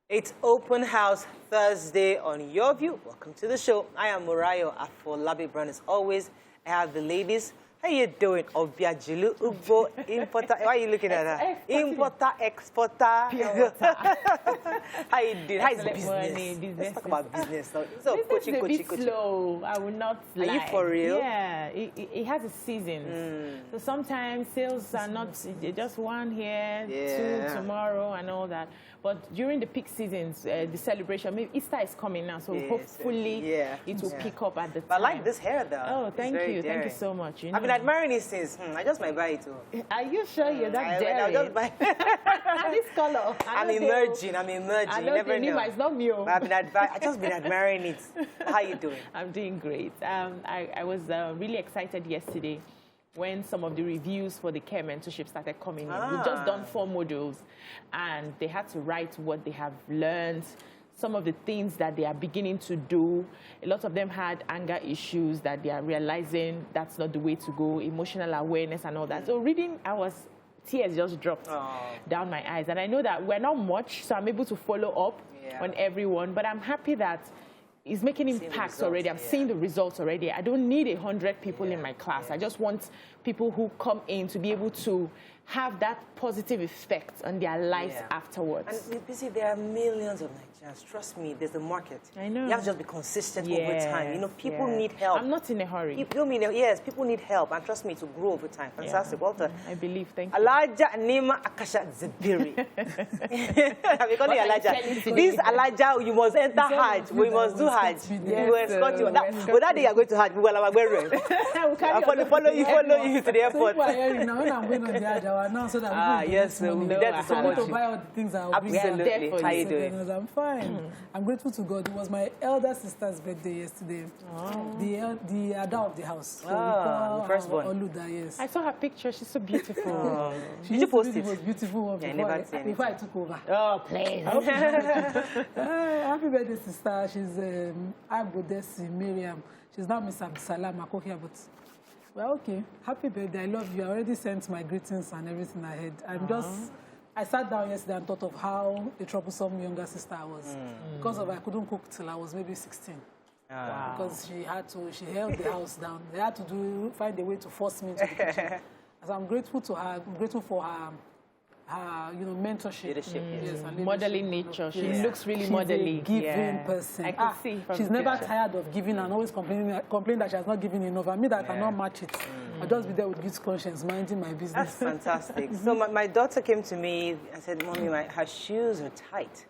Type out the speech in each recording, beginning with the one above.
It's Open House Thursday on YourView. Welcome to the show. I am Murayo Afolabi Brown. As always, I have the ladies. How you doing? Obiajilu Ugbo, importer. Why are you looking at that? Importer, exporter. How you doing? How is business? Let's talk about business. So, coaching. Slow. I will not lie. Are you for real? Yeah, it has a season. So sometimes sales are not just one here, two tomorrow, and all that. But during the peak seasons, the celebration, maybe Easter is coming now, so hopefully it will pick up at the time. I like this hair, though. Oh, thank you. Thank you so much. You know, I've been admiring it since. I just might buy it too. Are you sure you're that daring? I'll just buy this color. I'm emerging. I you never know. It's not me. I've just been admiring it. How are you doing? I'm doing great. I was really excited yesterday when some of the reviews for the care mentorship started coming in. We've just done 4 modules, and they had to write what they have learned, some of the things that they are beginning to do. A lot of them had anger issues that they are realizing that's not the way to go, emotional awareness and all that. So reading, tears just dropped down my eyes. And I know that we're not much, so I'm able to follow up on everyone, but I'm happy that it's making impacts already. I'm seeing the results already. I don't need 100 people in my class. I just want people who come in to be able to have that positive effect on their lives afterwards. And you see, there are millions of Nigerians. Trust me, there's a market. I know. You have to just be consistent over time. You know, people need help. I'm not in a hurry. People need help. And trust me, to grow over time. Fantastic. Well done. I believe. Thank you. Alaja Nima Akasha Zibiri. This Alaja, you must enter Hajj. We must do Hajj. We will escort you. But that day you are going to Hajj, we will follow you to the airport. When I'm going on the Hajj, I will announce so that yes, we'll be there to support you. Buy all the things I will Absolutely. How are you doing? I'm fine. I'm grateful to God. It was my elder sister's birthday yesterday. The Ada of the house. So the firstborn. Oluda, yes. I saw her picture. She's so beautiful. Did you post it? The most beautiful one before I took over. Oh, please. Happy birthday, sister. She's Aigbe, Miriam. She's now Miss Abdisalam Akokia, but well, okay. Happy birthday. I love you. I already sent my greetings and everything ahead. I sat down yesterday and thought of how a troublesome younger sister I was. Because I couldn't cook till I was maybe 16. Wow. Because she held the house down. They had to find a way to force me into the kitchen. So I'm grateful to her. I'm grateful for her mentorship. Leadership. Yes, modeling nature. She looks really modelly. Giving person. I can see from she's never tired of giving and always complaining that she has not given enough. I mean that I cannot match it. I'll just be there with good conscience, minding my business. That's fantastic. So my daughter came to me and said, Mommy, her shoes are tight.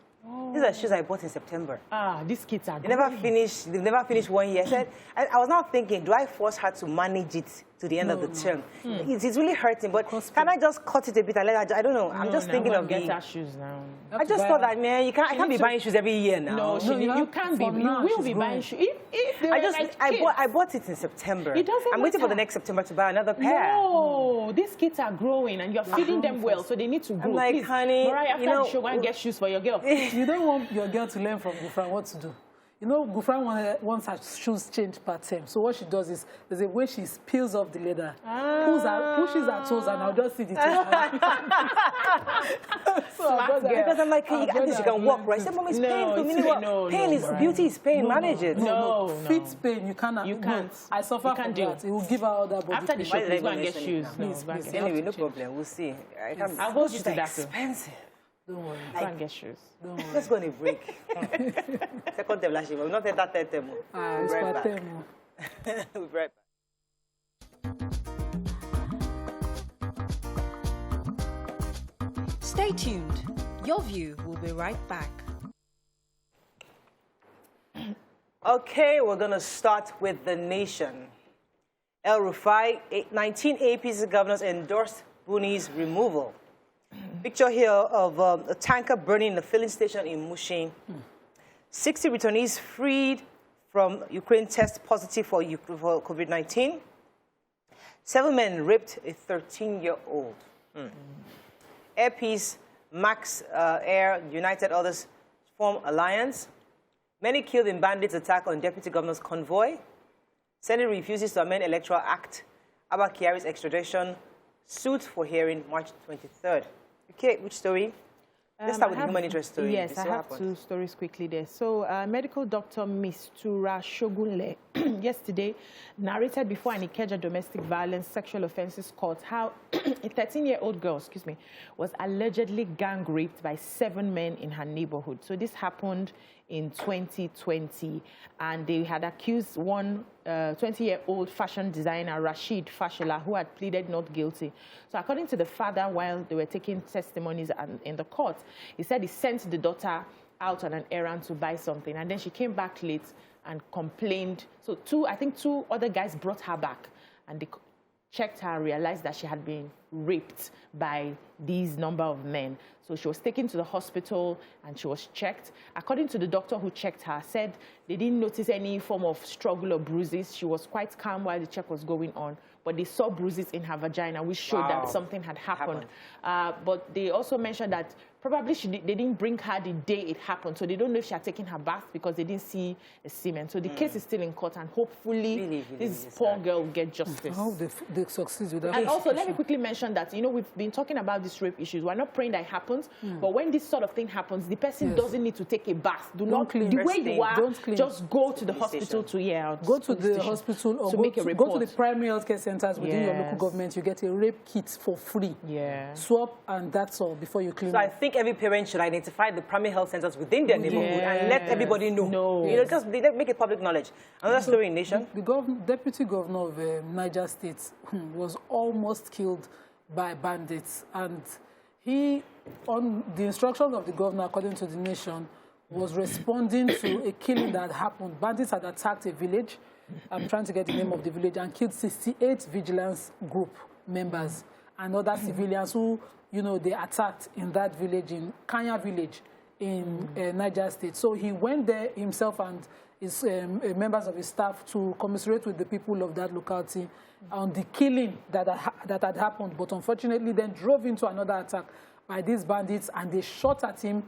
These are shoes I bought in September. These kids are They've never finished 1 year. I was now thinking, do I force her to manage it to the end of the term? It's really hurting, but can I just cut it a bit and let her? I don't know. I'm just thinking of get her shoes now. I just thought that, man, I can't be buying shoes every year now. No, you can't be. You will be buying shoes. I bought it in September. I'm waiting for the next September to buy another pair. No, these kids are growing and you're feeding them well, so they need to grow. I'm like, honey, Mariah, after the show, go and get shoes for your girl. You don't want your girl to learn from Gufran what to do. You know, Gufran wants her shoes changed per term. So what she does is, there's a way she peels off the leather, pushes her toes, and I'll just see the toes. Because I'm like, at least you can walk, right? I said, Mom, it's pain. Pain is beauty is pain. Manage it. No. Feet pain, you cannot. You can't. I suffer from that. It will give her all that body. After the show, please go and get shoes. Please. Anyway, no problem. We'll see. I'll go to that. Expensive. Don't worry. Go and get shoes. Don't worry. Let's go on a break. Second term, last year. We'll not take that third term. It's part term. We'll be right back. Stay tuned. YourView will be right back. Okay, we're going to start with the nation. El Rufai, 19 APC governors endorsed Buni's removal. Picture here of a tanker burning in a filling station in Mushin. 60 returnees freed from Ukraine test positive for COVID-19. 7 men raped a 13-year-old. Air Peace, Max Air, United others form alliance. Many killed in bandits' attack on Deputy Governor's convoy. Senate refuses to amend Electoral Act. Abba Kyari's extradition suit for hearing March 23rd. Okay, which story? Let's start with the human interest story. Yes, I have two stories quickly there. So, medical doctor Miss Tura Shogunle yesterday narrated before an Ikeja domestic violence sexual offences court how a 13-year-old girl, was allegedly gang raped by 7 men in her neighborhood. So this happened in 2020, and they had accused one 20-year-old fashion designer, Rashid Fashola, who had pleaded not guilty. So according to the father, while they were taking testimonies in the court, he said he sent the daughter out on an errand to buy something, and then she came back late and complained. So I think two other guys brought her back, and they checked her and realized that she had been raped by these number of men. So she was taken to the hospital and she was checked. According to the doctor who checked her, said they didn't notice any form of struggle or bruises. She was quite calm while the check was going on, but they saw bruises in her vagina, which showed that something had happened. But they also mentioned that probably they didn't bring her the day it happened, so they don't know if she had taken her bath because they didn't see a semen. So the case is still in court, and hopefully this poor girl will get justice. How they succeed with that. And also, let me quickly mention that, you know, we've been talking about these rape issues. We're not praying that it happens, but when this sort of thing happens, the person doesn't need to take a bath. Don't clean. The way you are, just go to the hospital to go to the hospital or go to the primary healthcare centers within your local government. You get a rape kit for free. Swap, and that's all before you clean. So I think every parent should identify the primary health centers within their neighborhood and let everybody know. You know, just make it public knowledge. Another story in Nation. The deputy governor of Niger State was almost killed by bandits, and he, on the instructions of the governor, according to the Nation, was responding to a killing that happened. Bandits had attacked a village. I'm trying to get the name of the village, and killed 68 vigilance group members and other civilians who, you know, they attacked in that village, in Kanya village in Niger State. So he went there himself and his members of his staff to commiserate with the people of that locality on the killing that had happened. But unfortunately, then drove into another attack by these bandits, and they shot at him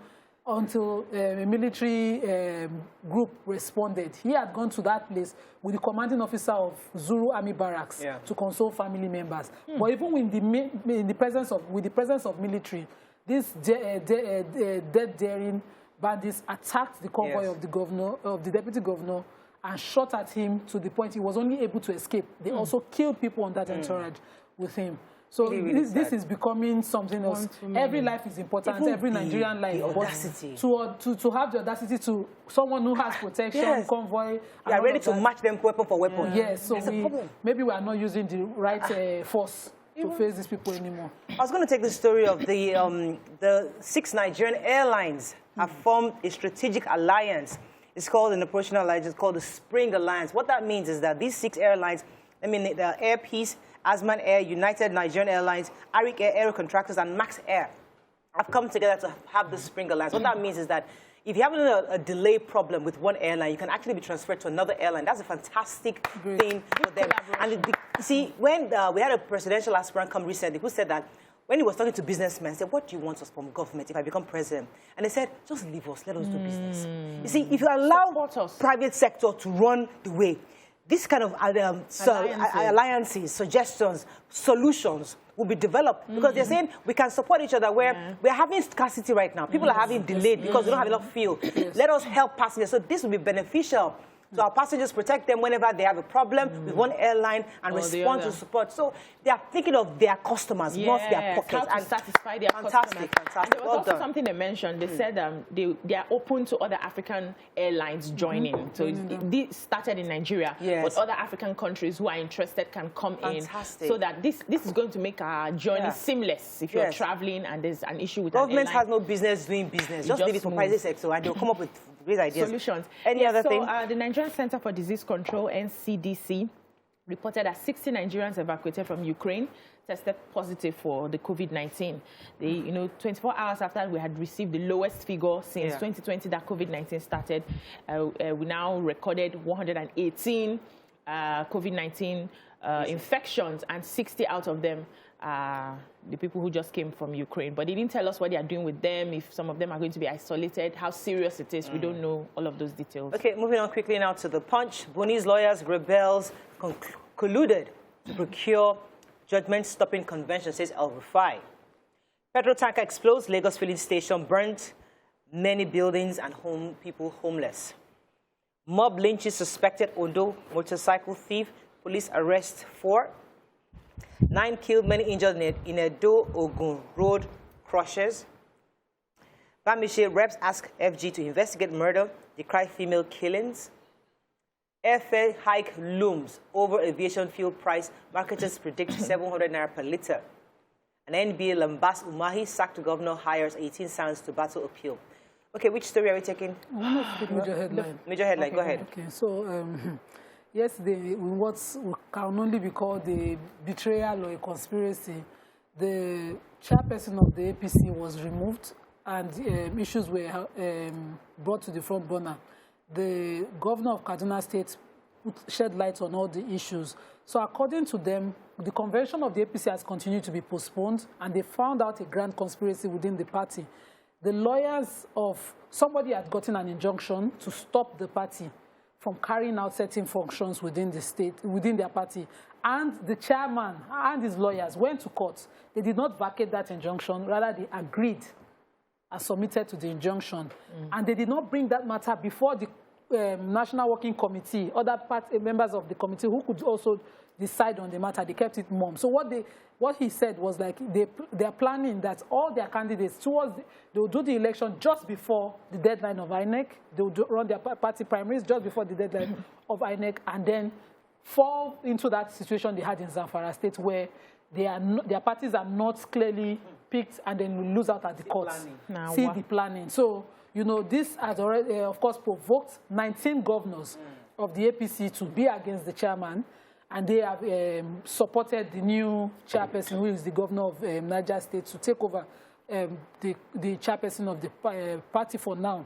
until a military group responded. He had gone to that place with the commanding officer of Zuru Army Barracks to console family members. But even with the presence of military, these dead-daring bandits attacked the convoy of the deputy governor, and shot at him to the point he was only able to escape. They also killed people on that entourage with him. So this is becoming something else. Every life is important, every Nigerian life. Audacity. To have the audacity to someone who has protection, convoy. You are ready to match them weapon for weapon. Yes, so maybe we are not using the right force to face these people anymore. I was going to take the story of the 6 Nigerian airlines have formed a strategic alliance. It's called an operational alliance. It's called the Spring Alliance. What that means is that these 6 airlines, I mean, the Air Peace, Asman Air, United Nigerian Airlines, Arik Air, Aero Contractors, and Max Air have come together to have the Spring Alliance. What that means is that if you have a delay problem with one airline, you can actually be transferred to another airline. That's a fantastic thing for them. And see, when we had a presidential aspirant come recently who said that when he was talking to businessmen, he said, what do you want us from government if I become president? And they said, just leave us, let us do business. You see, if you allow private sector to run the way, this kind of alliances, suggestions, solutions will be developed because they're saying we can support each other where we're having scarcity right now. People are having delayed because we don't have enough fuel. Let us help passengers. So this will be beneficial. So our passengers protect them whenever they have a problem with one airline and respond to support. So they are thinking of their customers, not their pockets. How to satisfy their customers. Fantastic. And there was also something they mentioned. They said they are open to other African airlines joining. So this started in Nigeria, but other African countries who are interested can come in. So that this is going to make our journey seamless if you're traveling and there's an issue with government an airline. has no business doing business. Just leave it for private sector and they'll come up with great ideas. Solutions. Any other thing? The Nigerian Center for Disease Control, NCDC, reported that 60 Nigerians evacuated from Ukraine tested positive for the COVID-19. 24 hours after we had received the lowest figure since 2020 that COVID-19 started, we now recorded 118 COVID-19 infections, and 60 out of them the people who just came from Ukraine. But they didn't tell us what they are doing with them, if some of them are going to be isolated, how serious it is. We don't know all of those details. Okay, moving on quickly now to The Punch. Buni's lawyers, rebels, colluded to procure judgment-stopping convention, says El Rufai. Petrol tanker explodes, Lagos filling station burnt, many buildings and people homeless. Mob lynches suspected Ondo motorcycle thief, police arrest 4. 9 killed, many injured in Edo Ogun road crushes. Bamishe reps ask FG to investigate murder, decry female killings. Airfare hike looms over aviation fuel price. Marketers predict 700 naira per litre. And NBA Lambas Umahi sacked governor hires 18 sons to battle appeal. Okay, which story are we taking? Major headline. Major headline, okay, go ahead. Okay, so yesterday, in what can only be called a betrayal or a conspiracy, the chairperson of the APC was removed and issues were brought to the front burner. The governor of Kaduna State shed light on all the issues. So according to them, the convention of the APC has continued to be postponed, and they found out a grand conspiracy within the party. The lawyers of somebody had gotten an injunction to stop the party from carrying out certain functions within the state, within their party. And the chairman and his lawyers went to court. They did not vacate that injunction, rather they agreed and submitted to the injunction. And they did not bring that matter before the National Working Committee, other members of the committee who could also decide on the matter. They kept it mum. So what he said was like they are planning that all their candidates they will do the election just before the deadline of INEC. They will run their party primaries just before the deadline of INEC, and then fall into that situation they had in Zamfara State where their parties are not clearly picked, and then we lose out at the courts. The planning. So, you know, this has already, of course, provoked 19 governors of the APC to be against the chairman, and they have supported the new chairperson, who is the governor of Niger State, to take over the chairperson of the party for now.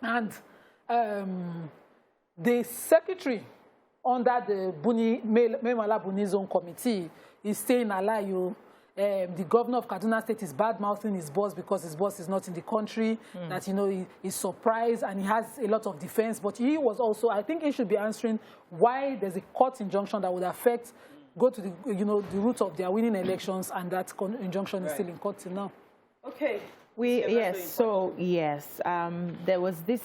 And the secretary under the Memala Buni Zone Committee is saying, Alayo, the governor of Kaduna State is bad-mouthing his boss because his boss is not in the country, that, you know, he's surprised and he has a lot of defense. But he was also, I think he should be answering why there's a court injunction that would affect, go to the, you know, the root of their winning elections, and that injunction is still in court till now. Okay. There was this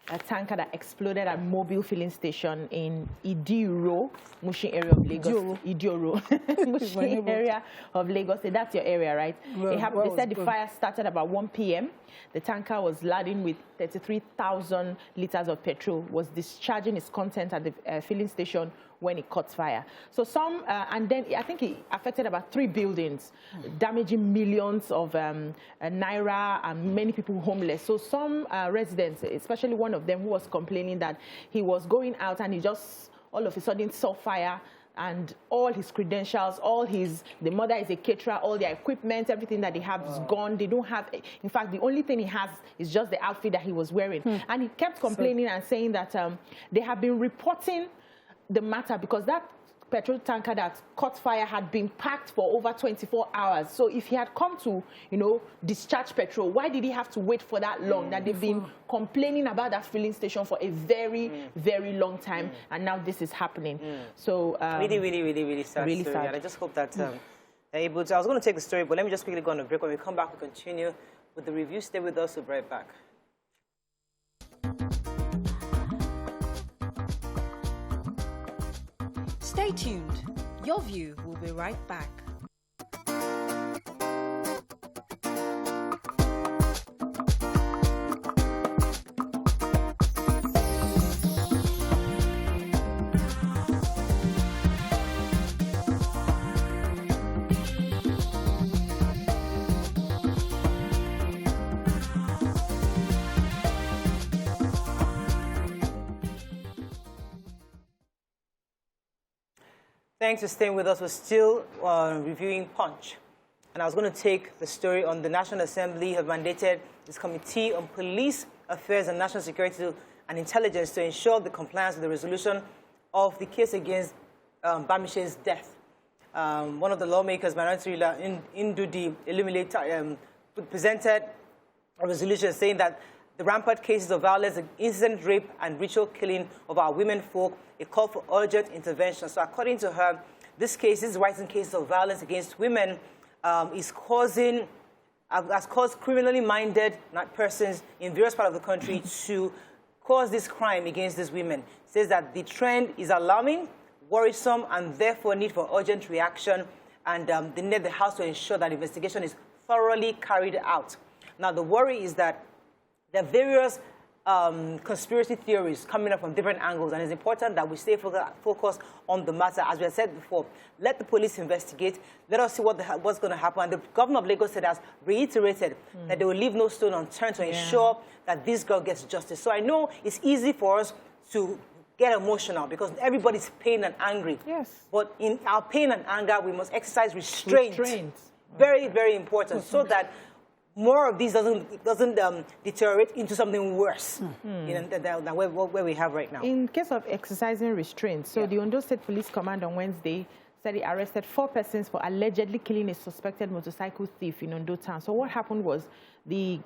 a tanker that exploded at Mobile filling station in Idioro, Mushin area of Lagos. Idioro. Mushin area of Lagos. So that's your area, right? Well, they said the fire started about 1 p.m. The tanker was laden with 33,000 liters of petrol, was discharging its content at the filling station when it caught fire. So and then I think it affected about 3 buildings, damaging millions of naira and many people homeless. So some residents, especially one of them who was complaining that he was going out and he just all of a sudden saw fire, and all his credentials, the mother is a caterer, all their equipment, everything that they have is gone. They don't have, in fact, the only thing he has is just the outfit that he was wearing. And he kept complaining and saying that they have been reporting the matter because that petrol tanker that caught fire had been packed for over 24 hours. So if he had come to, you know, discharge petrol, why did he have to wait for that long? That they've been complaining about that filling station for a very, very long time, and now this is happening. So really sad really story. sad. And I just hope that they're able to. I was going to take the story, but let me just quickly go on a break. When we come back, we'll continue with the review. Stay with us. We'll be right back. Stay tuned. Your View will be right back. Thanks for staying with us. We're still reviewing Punch. And I was going to take the story on the National Assembly have mandated this Committee on Police Affairs and National Security and Intelligence to ensure the compliance with the resolution of the case against Bamishe's death. One of the lawmakers, Minority Leader Ndudi Illuminator, presented a resolution saying that the rampant cases of violence, incident rape, and ritual killing of our women folk, a call for urgent intervention. So according to her, this case is rising cases of violence against women has caused criminally minded persons in various parts of the country to cause this crime against these women. It says that the trend is alarming, worrisome, and therefore need for urgent reaction, and they need the House to ensure that investigation is thoroughly carried out. Now, the worry is that there are various conspiracy theories coming up from different angles, and it's important that we stay focused on the matter. As we have said before, let the police investigate. Let us see what's going to happen. And the governor of Lagos has reiterated that they will leave no stone unturned to ensure that this girl gets justice. So I know it's easy for us to get emotional because everybody's pain and angry. Yes. But in our pain and anger, we must exercise restraint. Very, very important, so that more of these doesn't deteriorate into something worse than where we have right now. In case of exercising restraint, so the Ondo State Police Command on Wednesday said it arrested 4 persons for allegedly killing a suspected motorcycle thief in Ondo town. So what happened was the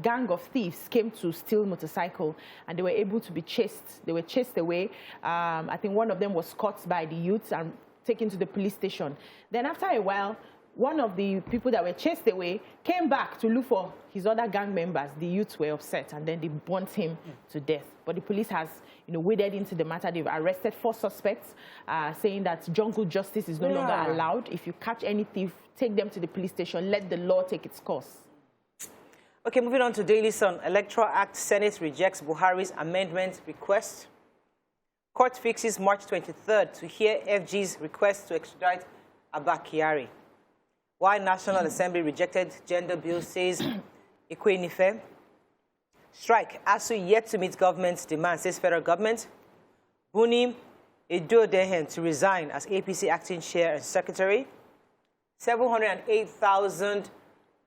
gang of thieves came to steal motorcycle, and they were able to be chased. They were chased away. I think one of them was caught by the youths and taken to the police station. Then after a while, one of the people that were chased away came back to look for his other gang members. The youths were upset, and then they burnt him to death. But the police has, waded into the matter. They've arrested 4 suspects, saying that jungle justice is no longer allowed. If you catch any thief, take them to the police station. Let the law take its course. Okay, moving on to Daily Sun. Electoral Act Senate rejects Buhari's amendment request. Court fixes March 23rd to hear FG's request to extradite Abba Kyari. Why National Assembly rejected gender bill, says Ikwenife. Strike. ASU yet to meet government's demand, says federal government. Buni Edodehen to resign as APC acting chair and secretary. 708,000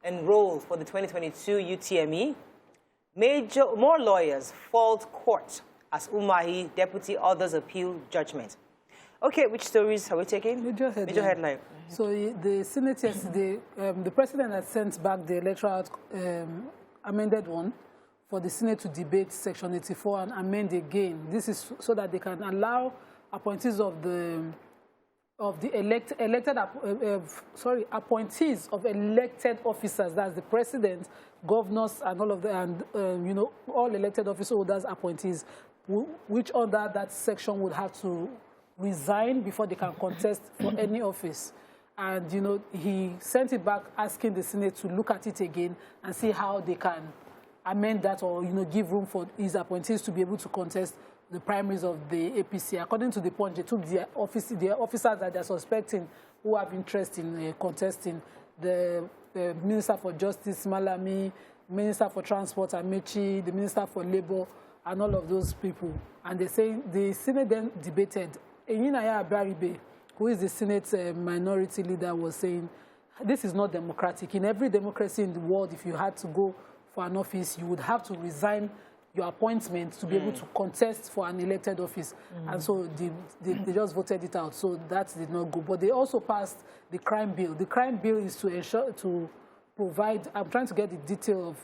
enrolled for the 2022 UTME. More lawyers fault court as Umahi deputy others appeal judgment. Okay, which stories are we taking? Major headline. So the Senate yesterday, the president had sent back the electoral amended one for the Senate to debate Section 84 and amend again. This is so that they can allow appointees of the appointees of elected officers. That's the president, governors, and all of the all elected office holders, appointees, which under that section would have to resign before they can contest for any office. And, he sent it back asking the Senate to look at it again and see how they can amend that or, give room for his appointees to be able to contest the primaries of the APC. According to the Punch, they took the officers that they're suspecting who have interest in contesting, the Minister for Justice, Malami, Minister for Transport, Amechi, the Minister for Labour, and all of those people. And they say the Senate then debated. Enyinaya Abaribe, who is the Senate minority leader, was saying, this is not democratic. In every democracy in the world, if you had to go for an office, you would have to resign your appointment to be able to contest for an elected office. And so they just voted it out. So that did not go. But they also passed the crime bill. The crime bill is to ensure, to provide, I'm trying to get the detail of,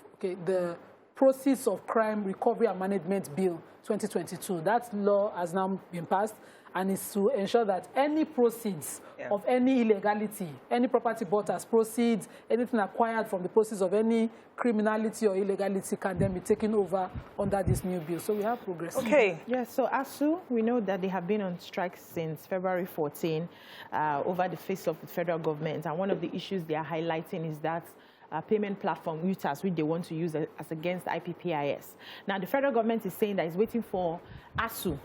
the Proceeds of Crime Recovery and Management Bill 2022. That law has now been passed, and is to ensure that any proceeds of any illegality, any property bought as proceeds, anything acquired from the proceeds of any criminality or illegality can then be taken over under this new bill. So we have progress. Okay. Yes, so ASU, we know that they have been on strike since February 14 over the face of the federal government. And one of the issues they are highlighting is that payment platform, UTAS, which they want to use as against IPPIS. Now, the federal government is saying that it's waiting for ASU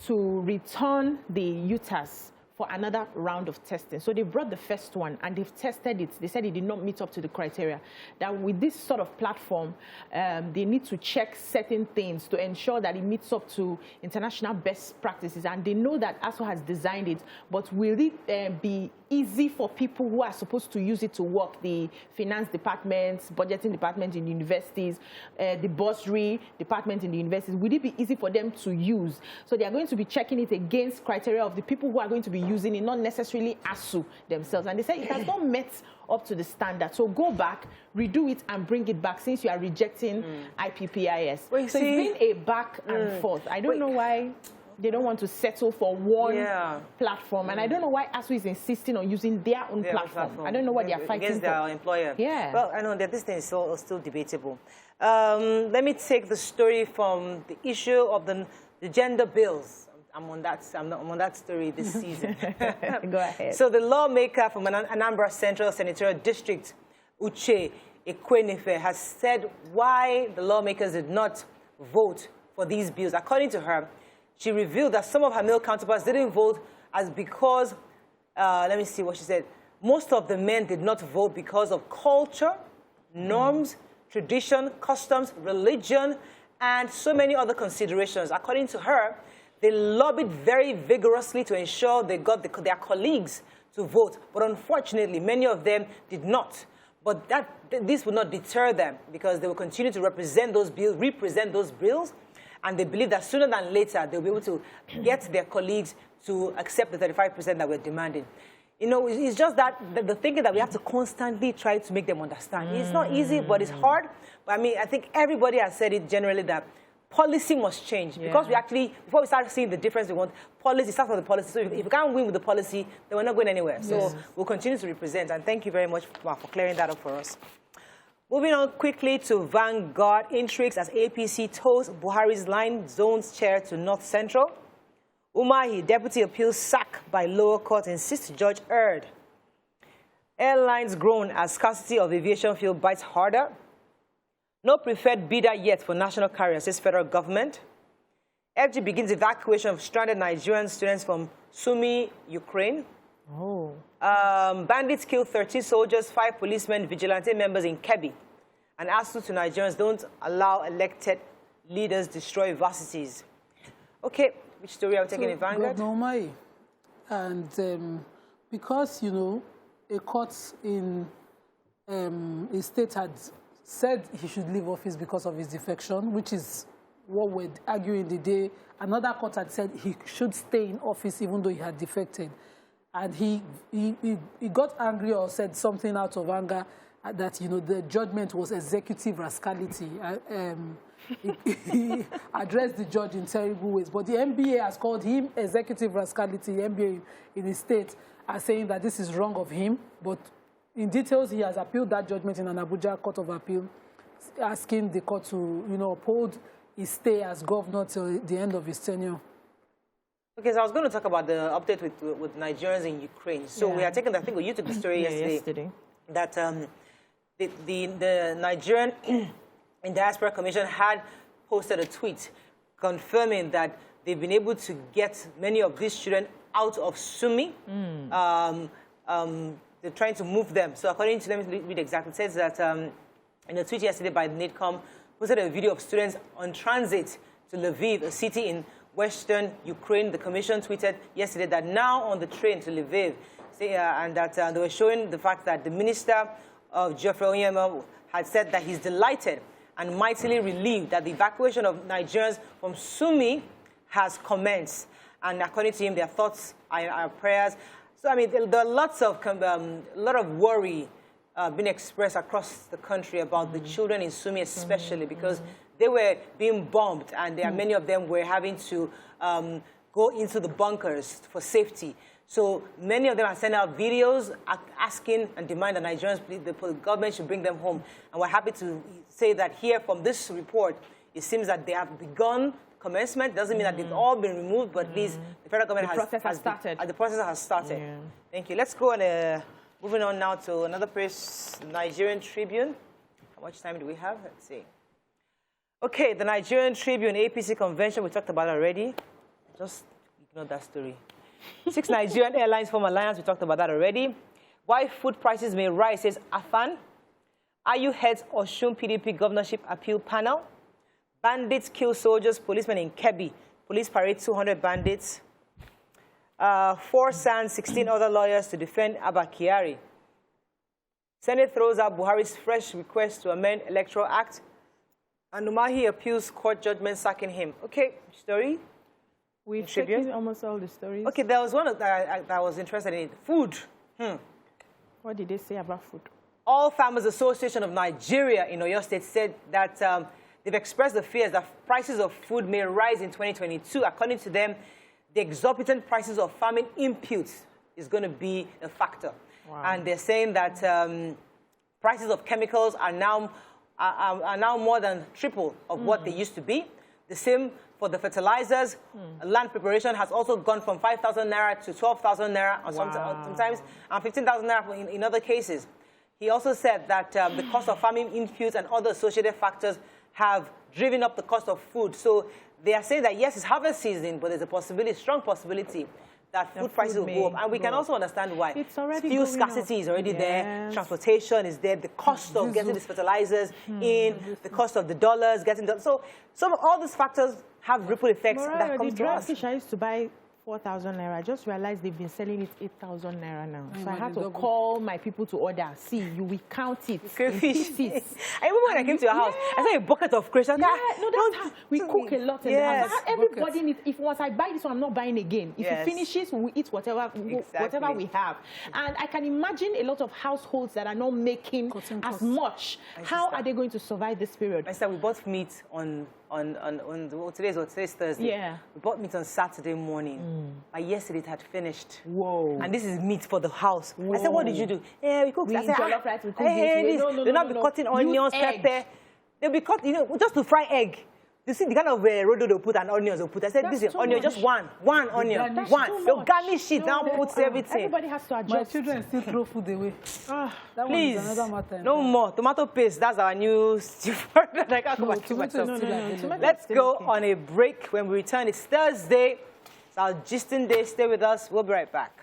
to return the UTAS for another round of testing. So they brought the first one and they've tested it. They said it did not meet up to the criteria. That with this sort of platform, they need to check certain things to ensure that it meets up to international best practices. And they know that ASU has designed it, but will it be easy for people who are supposed to use it to work? The finance departments, budgeting department in universities, the bursary department in the universities, will it be easy for them to use? So they are going to be checking it against criteria of the people who are going to be using it, not necessarily ASU themselves. And they say it has not met up to the standard. So go back, redo it, and bring it back since you are rejecting IPPIS. So it's been a back and forth. I don't know why. They don't want to settle for one Yeah. platform. And I don't know why ASU is insisting on using their own platform. I don't know what they're fighting against their employer. Yeah. Well, I know that this thing is still debatable. Let me take the story from the issue of the gender bills. I'm on that story this season. Go ahead. So the lawmaker from Anambra Central Senatorial District, Uche Ekwenefe, has said why the lawmakers did not vote for these bills. According to her, she revealed that some of her male counterparts didn't vote because, let me see what she said, most of the men did not vote because of culture, norms, tradition, customs, religion, and so many other considerations. According to her, they lobbied very vigorously to ensure they got their colleagues to vote. But unfortunately, many of them did not. But this would not deter them because they will continue to represent those bills, and they believe that sooner than later, they'll be able to get their colleagues to accept the 35% that we're demanding. You know, it's just that the thinking that we have to constantly try to make them understand. It's not easy, but it's hard. But I mean, I think everybody has said it generally that policy must change. Yeah. Because before we start seeing the difference we want, policy starts with the policy. So if we can't win with the policy, then we're not going anywhere. Yes. So we'll continue to represent. And thank you very much for clearing that up for us. Moving on quickly to Vanguard. Intrigues as APC tows Buhari's line zones chair to North Central. Umahi, deputy appeals sack by lower court, insists judge erred. Airlines groan as scarcity of aviation fuel bites harder. No preferred bidder yet for national carriers, says federal government. FG begins evacuation of stranded Nigerian students from Sumy, Ukraine. Oh. Bandits kill 13 soldiers, 5 policemen, vigilante members in Kebbi. And ASU to Nigerians, don't allow elected leaders destroy varsities. Okay, which story are we taking in Vanguard? Governor and because, you know, a court in a state had said he should leave office because of his defection, which is what we're arguing the day. Another court had said he should stay in office even though he had defected. And he got angry or said something out of anger that, you know, the judgment was executive rascality. He addressed the judge in terrible ways. But the NBA has called him executive rascality. The NBA in the state are saying that this is wrong of him. But in details, he has appealed that judgment in an Abuja Court of Appeal, asking the court to, you know, uphold his stay as governor till the end of his tenure. Okay, so I was going to talk about the update with Nigerians in Ukraine. So we are taking, I think you took the story yesterday, that the Nigerian Diaspora Commission had posted a tweet confirming that they've been able to get many of these children out of Sumy. They're trying to move them. So according to, let me read exactly, it says that in a tweet yesterday by NIDCOM, posted a video of students on transit to Lviv, a city in Western Ukraine. The commission tweeted yesterday that now on the train to Lviv, and that they were showing the fact that the Minister of Geoffrey Onyema had said that he's delighted and mightily relieved that the evacuation of Nigerians from Sumy has commenced. And according to him, their thoughts are prayers. So, I mean, there are lots of, a lot of worry being expressed across the country about the children in Sumy especially because they were being bombed and there are many of them were having to go into the bunkers for safety. So many of them are sending out videos asking and demanding that Nigerians, the government should bring them home. And we're happy to say that here from this report, it seems that they have begun commencement. Doesn't mean that they've all been removed, but at least the federal government has started. The process has started. Yeah. Thank you. Let's go on. Moving on now to another place, Nigerian Tribune. How much time do we have? Let's see. Okay, the Nigerian Tribune APC convention, we talked about already. Just ignore that story. 6 Nigerian airlines form alliance, we talked about that already. Why food prices may rise, says Afan. IU heads Osun PDP governorship appeal panel. Bandits kill soldiers, policemen in Kebbi. Police parade 200 bandits. 4 SAN, 16 other lawyers to defend Abba Kyari. Senate throws out Buhari's fresh request to amend Electoral Act. And Umahi appeals court judgment sacking him. Okay, story. We've taken almost all the stories. Okay, there was one that I was interested in. Food. What did they say about food? All Farmers Association of Nigeria in Oyo State said that they've expressed the fears that prices of food may rise in 2022. According to them, the exorbitant prices of farming inputs is going to be a factor. Wow. And they're saying that prices of chemicals are now more than triple of what they used to be. The same for the fertilizers. Land preparation has also gone from 5,000 naira to 12,000 naira sometimes, and 15,000 naira in other cases. He also said that the cost of farming inputs and other associated factors have driven up the cost of food. So they are saying that, yes, it's harvest season, but there's a possibility, strong possibility, that food prices will go up. And we can also understand why. It's already fuel scarcity is already there. Transportation is there. The cost of getting these fertilizers in, the cost of the dollars, getting the... So all these factors have ripple effects that come to us. The fish I used to buy 4,000 naira. I just realized they've been selling it 8,000 naira now. So I had to call my people to order. See, you will count it in pieces. I remember when I came to your house, I saw a bucket of crayfish. No, that's how we cook a lot in the house. Everybody needs, if once I buy this one, I'm not buying again. If it finishes, we eat whatever we have. And I can imagine a lot of households that are not making as much. How are they going to survive this period? I said we bought meat on today's Thursday. Yeah. We bought meat on Saturday morning. By yesterday it had finished. Whoa. And this is meat for the house. Whoa. I said, what did you do? We cooked. I said, we cook this. They'll not be cutting onions, pepper. They'll be cut, just to fry egg. You see the kind of rodo they'll put and onions they'll put. I said, this is onion, just one onion, one. They'll garnish it, now put everything. Everybody has to adjust. My children still throw food away. Please, no more. Tomato paste, that's our new stew. I can't come and keep myself. Let's go on a break. When we return, it's Thursday. It's our gisting day. Stay with us. We'll be right back.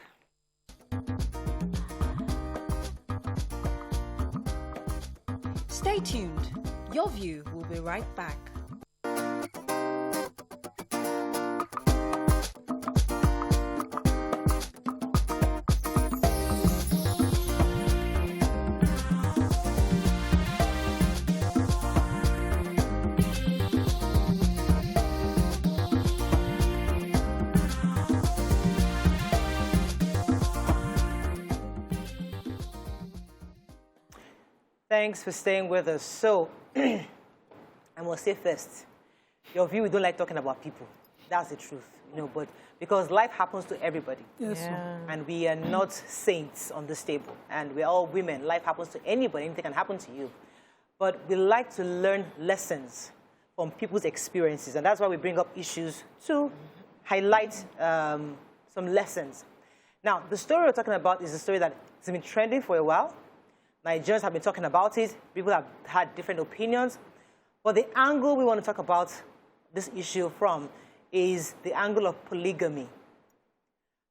Stay tuned. Your View will be right back. Thanks for staying with us. So, I must say first, your view, we don't like talking about people. That's the truth, but because life happens to everybody. Yes, and we are not saints on this table. And we're all women. Life happens to anybody. Anything can happen to you. But we like to learn lessons from people's experiences. And that's why we bring up issues to highlight some lessons. Now, the story we're talking about is a story that has been trending for a while. Nigerians have been talking about it. People have had different opinions. But the angle we want to talk about this issue from is the angle of polygamy.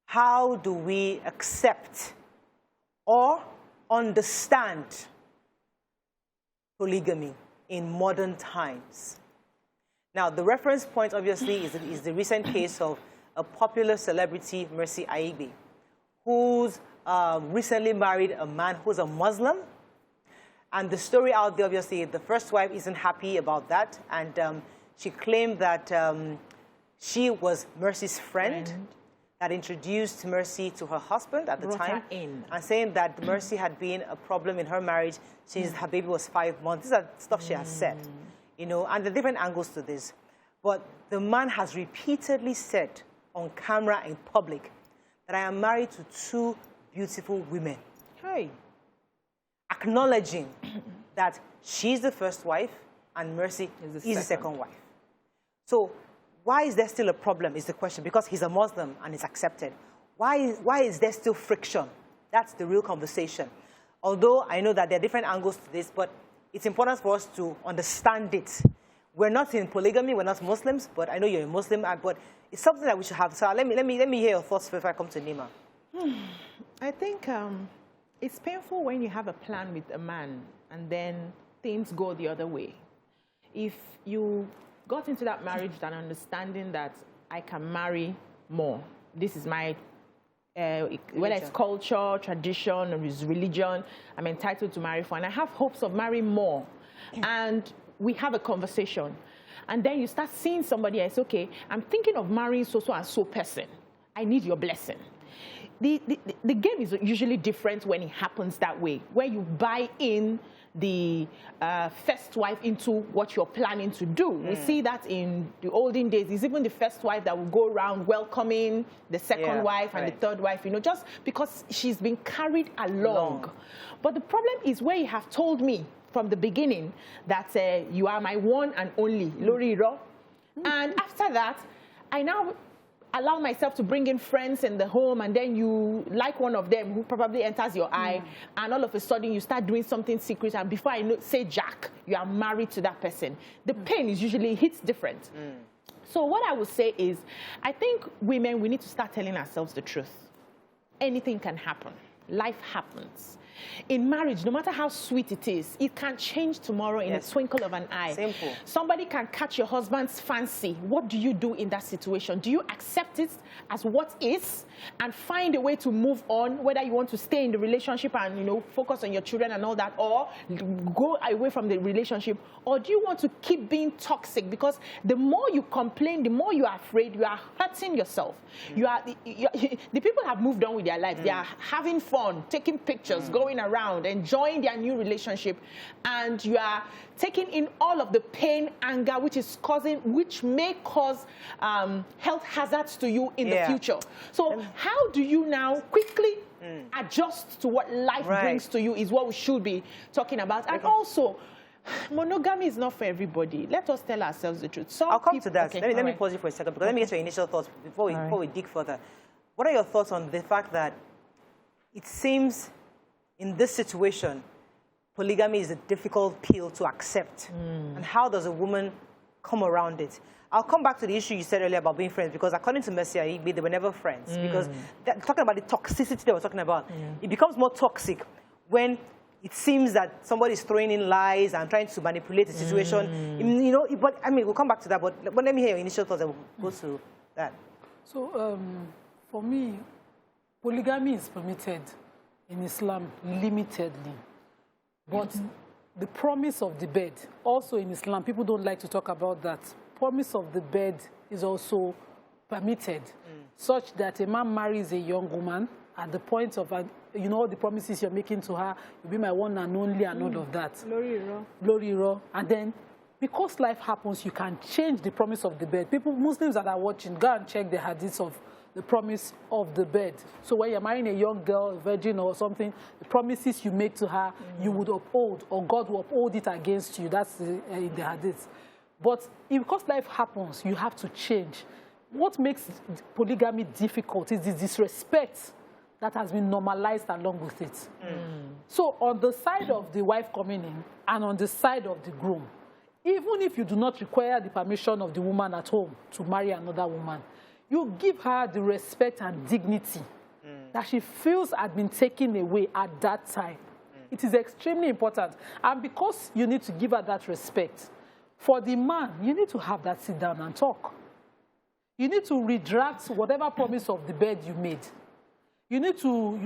How do we accept or understand polygamy in modern times? Now, the reference point, obviously, is the recent case of a popular celebrity, Mercy Aigbe, who's recently married a man who's a Muslim. And the story out there, obviously, the first wife isn't happy about that. And she claimed that she was Mercy's friend that introduced Mercy to her husband at the time. And saying that Mercy had been a problem in her marriage since her baby was 5 months. These are stuff she has said, and there are different angles to this. But the man has repeatedly said on camera in public that I am married to 2 beautiful women. Hey. Acknowledging that she's the first wife and Mercy is the second wife. So why is there still a problem is the question, because he's a Muslim and it's accepted. Why is there still friction? That's the real conversation. Although I know that there are different angles to this, but it's important for us to understand it. We're not in polygamy, we're not Muslims, but I know you're a Muslim, but it's something that we should have. So let me hear your thoughts before I come to Nima. I think it's painful when you have a plan with a man and then things go the other way. If you got into that marriage with an understanding that I can marry more, this is my, whether it's culture, tradition, or religion, I'm entitled to marry for, and I have hopes of marrying more. And we have a conversation. And then you start seeing somebody else, okay, I'm thinking of marrying so-so and so person. I need your blessing. The game is usually different when it happens that way, where you buy in the first wife into what you're planning to do. We see that in the olden days. It's even the first wife that will go around welcoming the second wife and the third wife, you know, just because she's been carried along. But the problem is where you have told me from the beginning that you are my one and only, Lori Ro. And after that, I now allow myself to bring in friends in the home, and then you like one of them who probably enters your eye, and all of a sudden you start doing something secret, and before I know, say Jack, you are married to that person. The pain is usually hits different. So what I would say is, I think women, we need to start telling ourselves the truth. Anything can happen. Life happens. In marriage, no matter how sweet it is, it can change tomorrow in a twinkle of an eye. Simple. Somebody can catch your husband's fancy. What do you do in that situation? Do you accept it as what is and find a way to move on, whether you want to stay in the relationship and, you know, focus on your children and all that, or go away from the relationship? Or do you want to keep being toxic? Because the more you complain, the more you are afraid, you are hurting yourself. The people have moved on with their life. They are having fun, taking pictures, going around, enjoying their new relationship, and you are taking in all of the pain, anger, which may cause health hazards to you in the future. So how do you now quickly adjust to what life brings to you is what we should be talking about. And also, monogamy is not for everybody. Let us tell ourselves the truth. I'll come to that. Let me pause you for a second, because let me get your initial thoughts before we dig further. What are your thoughts on the fact that it seems in this situation, polygamy is a difficult pill to accept? And how does a woman come around it? I'll come back to the issue you said earlier about being friends, because according to Mercy and Aigbe, they were never friends. Because talking about the toxicity they were talking about, it becomes more toxic when it seems that somebody is throwing in lies and trying to manipulate the situation. You know, but I mean, we'll come back to that, but let me hear your initial thoughts and we'll go to that. So, for me, polygamy is permitted in Islam limitedly. But the promise of the bed, also in Islam, people don't like to talk about that. Promise of the bed is also permitted, such that a man marries a young woman at the point of, you know, the promises you're making to her, you'll be my one and only and all of that. Glory Ro. And then, because life happens, you can change the promise of the bed. People, Muslims that are watching, go and check the hadiths of the promise of the bed. So when you're marrying a young girl, a virgin or something, the promises you make to her, you would uphold, or God will uphold it against you. That's in the hadiths. But because life happens, you have to change. What makes polygamy difficult is the disrespect that has been normalized along with it. So on the side of the wife coming in and on the side of the groom, even if you do not require the permission of the woman at home to marry another woman, you give her the respect and dignity that she feels had been taken away at that time. It is extremely important. And because you need to give her that respect, for the man, you need to have that sit down and talk. You need to retract whatever promise of the bed you made. You need to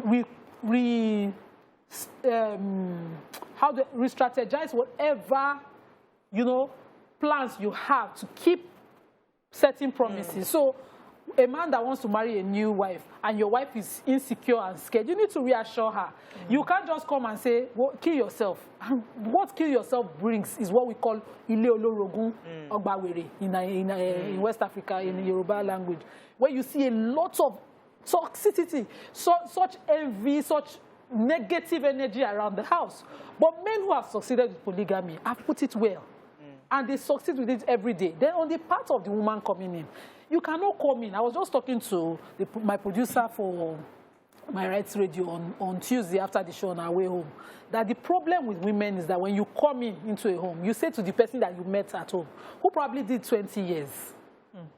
re-strategize whatever, you know, plans you have to keep certain promises. So a man that wants to marry a new wife and your wife is insecure and scared, you need to reassure her. You can't just come and say, well, kill yourself. And what kill yourself brings is what we call Ile Olorogun Ogbawere in West Africa, in the Yoruba language, where you see a lot of toxicity, such envy, such negative energy around the house. But men who have succeeded with polygamy have put it well. And they succeed with it every day. Then on the part of the woman coming in, you cannot come in. I was just talking to my producer for my rights radio on Tuesday after the show on our way home, that the problem with women is that when you come into a home, you say to the person that you met at home, who probably did 20 years,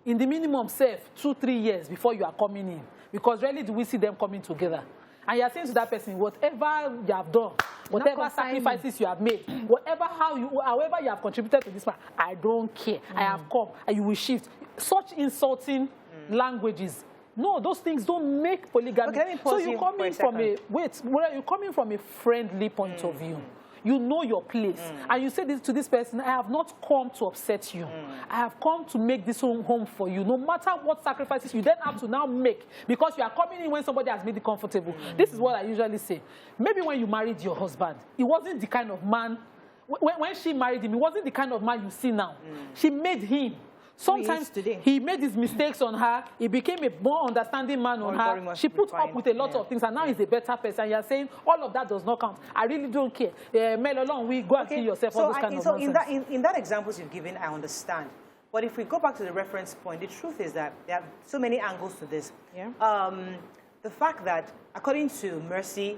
in the minimum, say 2-3 years before you are coming in, because rarely do we see them coming together. And you are saying to that person, whatever you have done, whatever sacrifices you have made, however you have contributed to this man, I don't care. I have come, and you will shift. Such insulting languages. No, those things don't make polygamy. Okay, so you come in from you're coming from a friendly point of view. You know your place. And you say this to this person, I have not come to upset you. I have come to make this home for you. No matter what sacrifices you then have to now make, because you are coming in when somebody has made it comfortable. This is what I usually say. Maybe when you married your husband, he wasn't the kind of man when she married him, he wasn't the kind of man you see now. She made him. Sometimes he made his mistakes on her. He became a more understanding man on her. She put up with a lot of things, and now he's a better person. You're saying all of that does not count. I really don't care. Mel along, we go and kill yourself. So, all this kind of nonsense. in that examples you've given, I understand. But if we go back to the reference point, the truth is that there are so many angles to this. Yeah. The fact that, according to Mercy,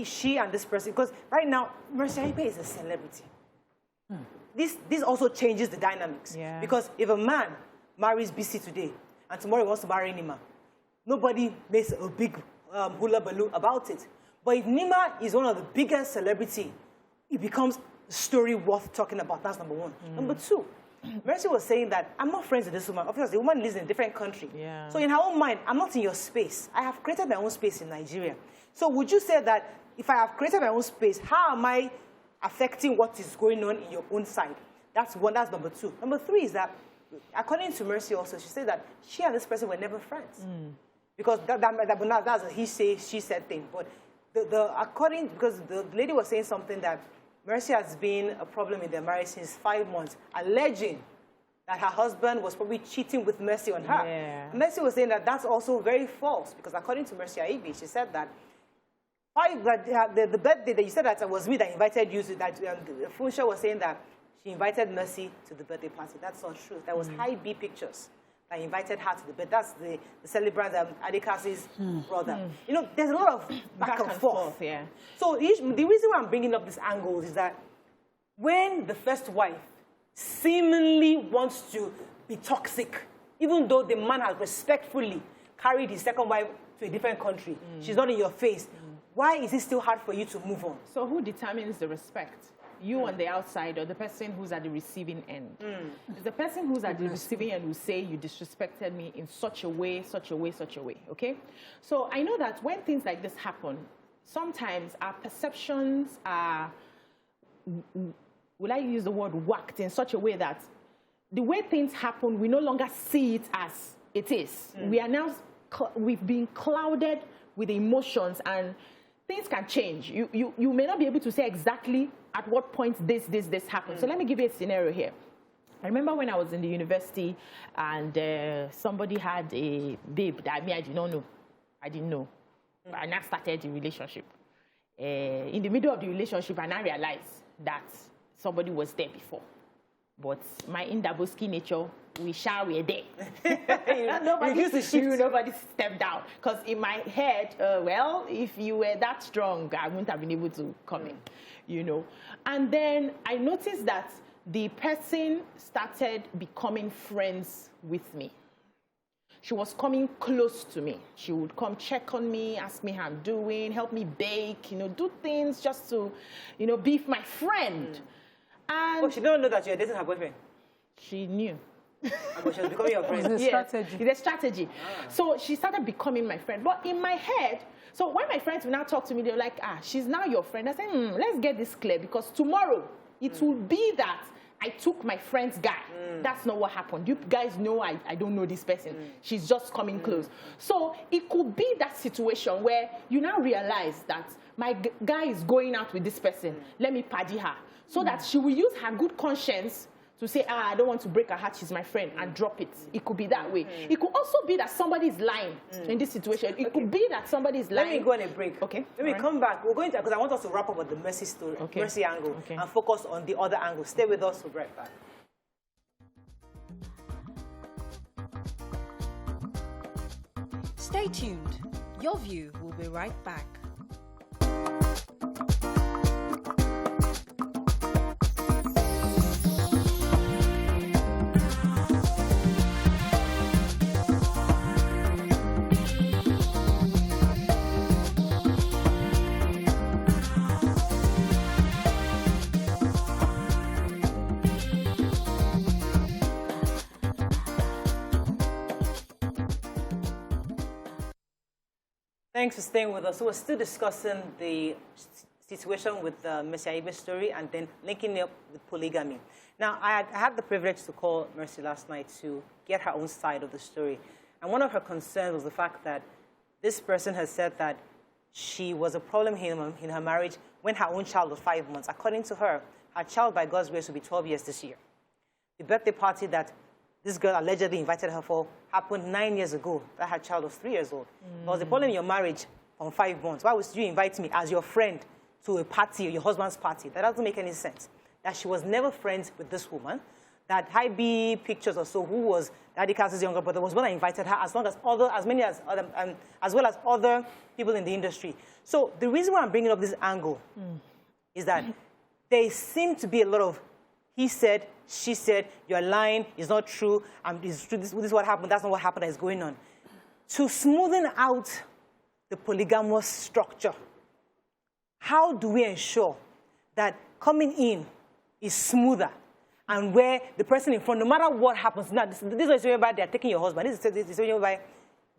she and this person, because right now, Mercy Aigbe is a celebrity. This also changes the dynamics. Yeah. Because if a man marries BC today, and tomorrow he wants to marry Nima, nobody makes a big hula baloo about it. But if Nima is one of the biggest celebrity, it becomes a story worth talking about. That's number one. Number two, Mercy was saying that I'm not friends with this woman. Obviously, the woman lives in a different country. Yeah. So in her own mind, I'm not in your space. I have created my own space in Nigeria. So would you say that if I have created my own space, how am I affecting what is going on in your own side? That's one. That's number two. Number three is that, according to Mercy also, she said that she and this person were never friends. Because that's a he say, she said thing. But because the lady was saying something that Mercy has been a problem in their marriage since 5 months, alleging that her husband was probably cheating with Mercy on her. Yeah. Mercy was saying that that's also very false, because according to Mercy Aigbe, she said that the birthday that you said that it was me that invited you to that, Funsha was saying that she invited Mercy to the birthday party. That's not true. There was Aigbe pictures that invited her to the birthday. That's the celebrant, Adekasi's brother. You know, there's a lot of back and forth. Yeah. So the reason why I'm bringing up this angle is that when the first wife seemingly wants to be toxic, even though the man has respectfully carried his second wife to a different country, she's not in your face, why is it still hard for you to move on? So who determines the respect? You on the outside, or the person who's at the receiving end? It's the person who's at the receiving end who say you disrespected me in such a way, okay? So I know that when things like this happen, sometimes our perceptions are, will I use the word whacked in such a way that the way things happen, we no longer see it as it is. We are now, we've been clouded with emotions, and things can change. You may not be able to say exactly at what point this happened. So let me give you a scenario here. I remember when I was in the university and somebody had a babe that I did not know. I didn't know. I now started the relationship. In the middle of the relationship, I now realized that somebody was there before. But my Indaboski nature, we were there. Nobody stepped down. Because in my head, well, if you were that strong, I wouldn't have been able to come in, you know. And then I noticed that the person started becoming friends with me. She was coming close to me. She would come check on me, ask me how I'm doing, help me bake, you know, do things just to, you know, be my friend. And she didn't know that you were dating her boyfriend? She knew. But she was becoming your friend. It's a strategy. It's a strategy. So she started becoming my friend. But in my head, so when my friends will now talk to me, they're like, she's now your friend. I said, let's get this clear, because tomorrow it will be that I took my friend's guy. That's not what happened. You guys know I don't know this person. She's just coming close. So it could be that situation where you now realize that my guy is going out with this person. Let me paddy her. So that she will use her good conscience to say, I don't want to break her heart, she's my friend, and drop it. It could be that way. It could also be that somebody is lying in this situation. It could be that somebody is lying. Let me go on a break. Okay. When we come back, we're going to, because I want us to wrap up with the Mercy story, Mercy angle, and focus on the other angle. Stay with us, we'll be right back. Stay tuned. Your View will be right back. Thanks for staying with us. So we're still discussing the situation with the Mercy Aigbe story and then linking it up with polygamy. Now, I had the privilege to call Mercy last night to get her own side of the story. And one of her concerns was the fact that this person has said that she was a problem in her marriage when her own child was 5 months. According to her, Her child, by God's grace, will be 12 years this year. The birthday party that this girl allegedly invited her for happened 9 years ago. That her child was 3 years old. There was a problem in your marriage from 5 months. Why would you invite me as your friend to a party, your husband's party? That doesn't make any sense. That she was never friends with this woman. That Aigbe Pictures or so, who was Daddy Cass's younger brother, was one that invited her, as well as other people in the industry. So the reason why I'm bringing up this angle is that there seemed to be a lot of he said, she said, you're lying, it's not true, this is what happened, that's not what happened, that is going on. To smoothen out the polygamous structure, how do we ensure that coming in is smoother and where the person in front, no matter what happens, now this is whereby they're taking your husband, this is whereby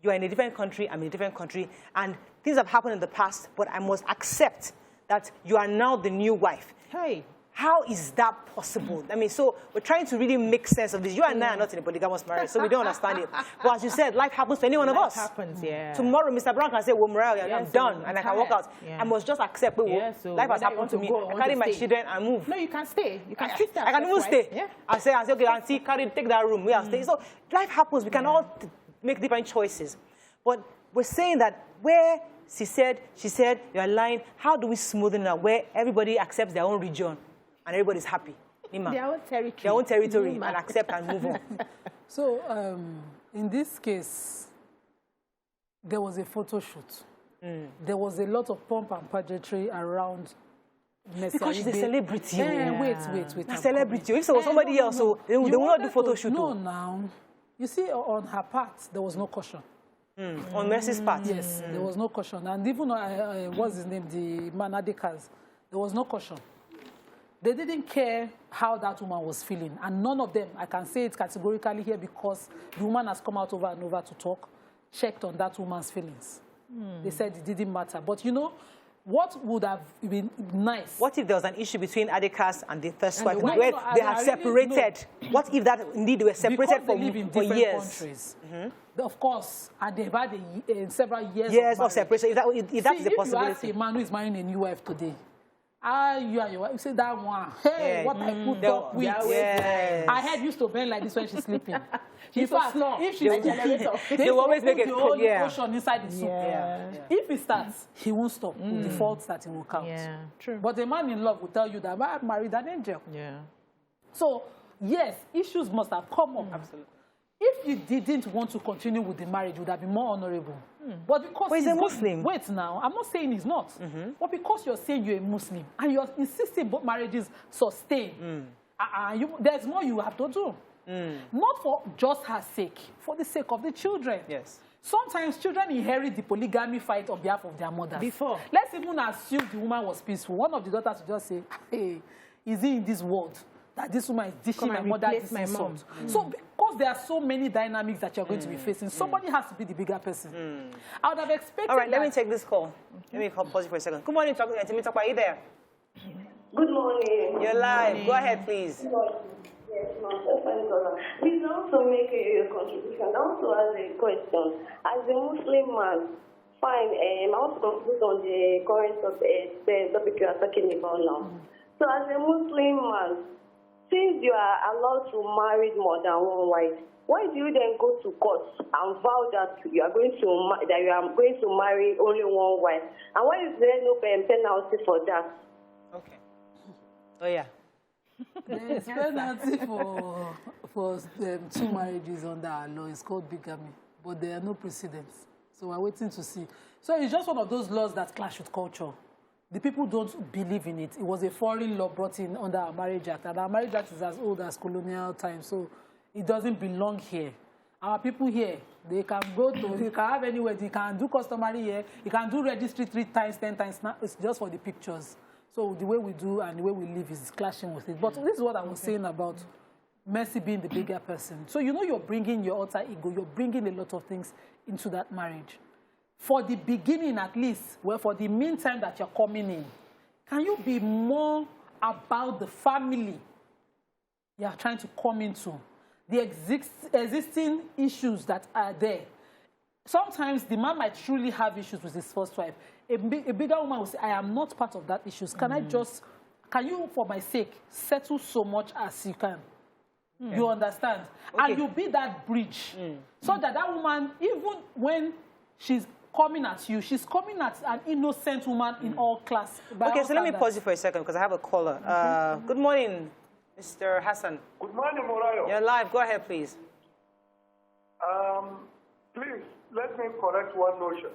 you are in a different country, I'm in a different country, and things have happened in the past, but I must accept that you are now the new wife. Hey. How is that possible? I mean, so we're trying to really make sense of this. You and I are not in a polygamous marriage, so we don't understand it. But as you said, life happens to any one of us. Life happens, yeah. Tomorrow, Mr. Brown can say, well, Mariah, I'm done, and I can walk out. Yeah. I must just accept, life has happened to me. I carry my children and move. No, you can stay. You can stay. I can even stay. Yeah. I say, okay, auntie, take that room. We are staying. So life happens. We can all make different choices. But we're saying that where she said, you're lying, how do we smoothen it out where everybody accepts their own region and everybody's happy? Their own territory. Their own territory and accept and move on. So in this case, there was a photo shoot. There was a lot of pomp and pageantry around Messi. Because she's a celebrity. Wait. A celebrity. If it was somebody else, so they will not do photo shoot. No, now. You see, on her part, there was no caution. On Mercy's part? Yes, there was no caution. And even, what's his name, the man Adekas, there was no caution. They didn't care how that woman was feeling. And none of them, I can say it categorically here because the woman has come out over and over to talk, checked on that woman's feelings. They said it didn't matter. But you know, what would have been nice? What if there was an issue between Adekas and the first wife, where they had separated? What if that indeed they were separated for years? Countries. Of course, and they've had several years of separation. If that is a possibility. If you ask a man who is marrying a new wife today, you and your wife, you say that one, hey, what I put up with. Her head used to bend like this when she's sleeping. In fact, if she's cooking, they will always make it ocean inside the soup. If he starts, he won't stop with the faults that he will count. Yeah, true. But a man in love will tell you that I married an angel. Yeah. So, yes, issues must have come up. Absolutely. If you didn't want to continue with the marriage, it would have been more honorable. But because he's a Muslim. Wait now, I'm not saying he's not. But because you're saying you're a Muslim and you're insisting both marriages sustain, there's more you have to do. Not for just her sake, for the sake of the children. Yes. Sometimes children inherit the polygamy fight on behalf of their mothers. Before. Let's even assume the woman was peaceful. One of the daughters would just say, hey, is he in this world that this woman is dishing my mother this insult? So because there are so many dynamics that you're going to be facing, somebody has to be the bigger person. I would have expected. All right, let me take this call. Let me pause you for a second. Good morning, Timmy. Are you there? Good morning. You're live. Go ahead, please. Yes, ma'am. Please also make a contribution. Also, as a question, as a Muslim man, fine. I want to conclude on the current topic you are talking about now. So, as a Muslim man, since you are allowed to marry more than one wife, why do you then go to court and vow that you are going to marry only one wife? And why is there no penalty for that? Okay. Oh yeah. There is penalty for two marriages under our law. It's called bigamy, but there are no precedents. So we're waiting to see. So it's just one of those laws that clash with culture. The people don't believe in it. It was a foreign law brought in under our Marriage Act, and our Marriage Act is as old as colonial times, so it doesn't belong here. Our people here, they can go to, they can have anywhere, they can do customary here, you can do registry 3 times, 10 times, now it's just for the pictures. So the way we do and the way we live is clashing with it. But this is what I was saying about Mercy being the bigger person. So you know you're bringing your alter ego, you're bringing a lot of things into that marriage. For the beginning, at least, well, for the meantime that you're coming in, can you be more about the family you're trying to come into, the existing issues that are there? Sometimes the man might truly have issues with his first wife. A bigger woman will say, I am not part of that issues. Can can you, for my sake, settle so much as you can? You understand? Okay. And you be that bridge. So that that woman, even when she's coming at you, she's coming at an innocent woman in all class. Okay, so let me pause you for a second because I have a caller. Good morning, Mr. Hassan. Good morning, Morayo. You're live. Go ahead, please. Please, let me correct one notion.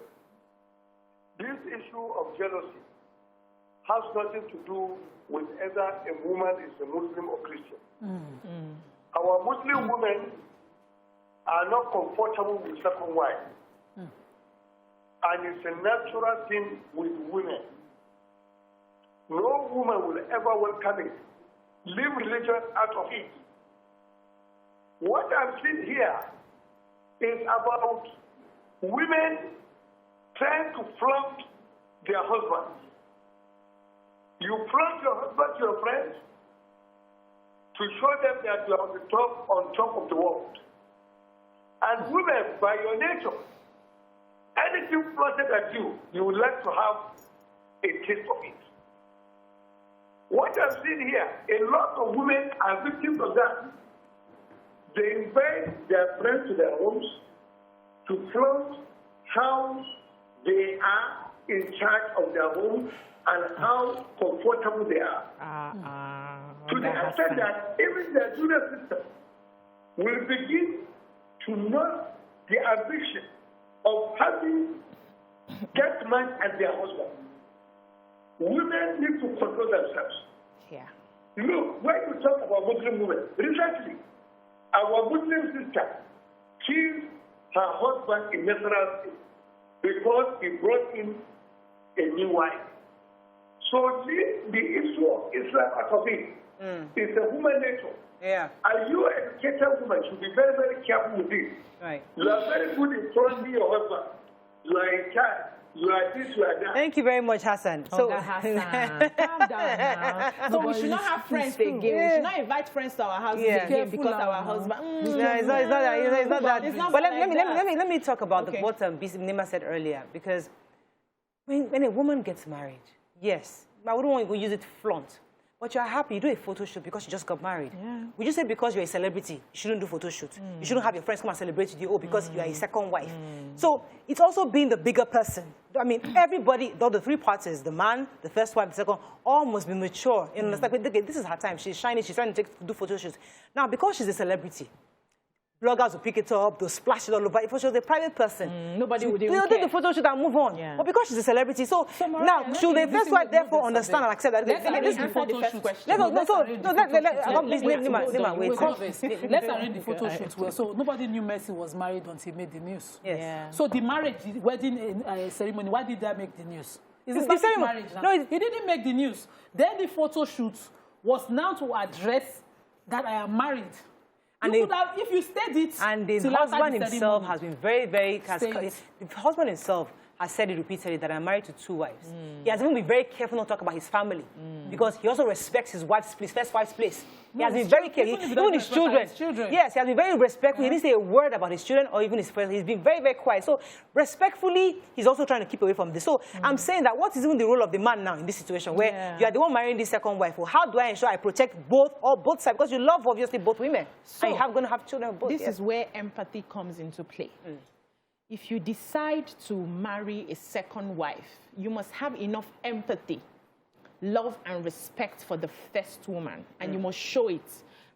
This issue of jealousy has nothing to do with whether a woman is a Muslim or Christian. Our Muslim women are not comfortable with second wife. And it's a natural thing with women. No woman will ever welcome it. Leave religion out of it. What I'm seeing here is about women trying to flaunt their husbands. You flaunt your husband to your friends to show them that you are on top of the world. And women, by your nature, anything flaunted at you, you would like to have a taste of it. What I'm seeing here, a lot of women are victims of that. They invite their friends to their homes to flaunt how they are in charge of their home and how comfortable they are. To the extent that even their junior sister will begin to know the ambition of having that man as their husband. Women need to control themselves. Yeah. Look, when you talk about Muslim women, recently, our Muslim sister killed her husband in natural state because he brought in a new wife. So leave the issue of Islam out of it. It's a human nature. Yeah. And you, educated woman, should be very, very careful with this. Right. You are very good in trusting your husband. You are a child. You are this, you are that. Thank you very much, Hassan. So, Hassan, calm down now. So we should not have friends again. We should not invite friends to our house again because our husband. No, it's not that. It's not that. It's not But like let me talk about what Nima said earlier, because when a woman gets married, yes, I wouldn't want to use it to flaunt. But you're happy, you do a photo shoot because you just got married. Yeah. Would you say because you're a celebrity, you shouldn't do photo shoot? You shouldn't have your friends come and celebrate with you, because you are a second wife. So it's also being the bigger person. I mean, everybody, the three parties, the man, the first wife, the second, all must be mature. You understand? Okay, this is her time. She's shining. She's trying to do photo shoots. Now, because she's a celebrity, bloggers will pick it up, they'll splash it all over. If she was a private person, nobody would even they'll do the photo shoot and move on. Yeah. But because she's a celebrity, so now, should the first wife therefore understand and accept that? Let's arrange the first question. Let's arrange the photo shoot well. So nobody knew Messi was married until he made the news. Yes. Yeah. So the marriage, the wedding ceremony, why did that make the news? It's the ceremony. Marriage now. No, it didn't make the news. Then the photo shoot was now to address that I am married. And if you stayed it, and the husband himself has been very, the husband himself has said it repeatedly that I'm married to 2 wives. He has even been very careful not to talk about his family, because he also respects his wife's place, first wife's place. He has been very careful, even his children. Yes, he has been very respectful. He didn't say a word about his children or even his friends. He's been very, very quiet. So respectfully, he's also trying to keep away from this. So I'm saying that what is even the role of the man now in this situation where you are the one marrying this second wife? Well, how do I ensure I protect both sides? Because you love, obviously, both women. So and you're going to have children both. This is where empathy comes into play. If you decide to marry a second wife, you must have enough empathy, love and respect for the first woman, and you must show it.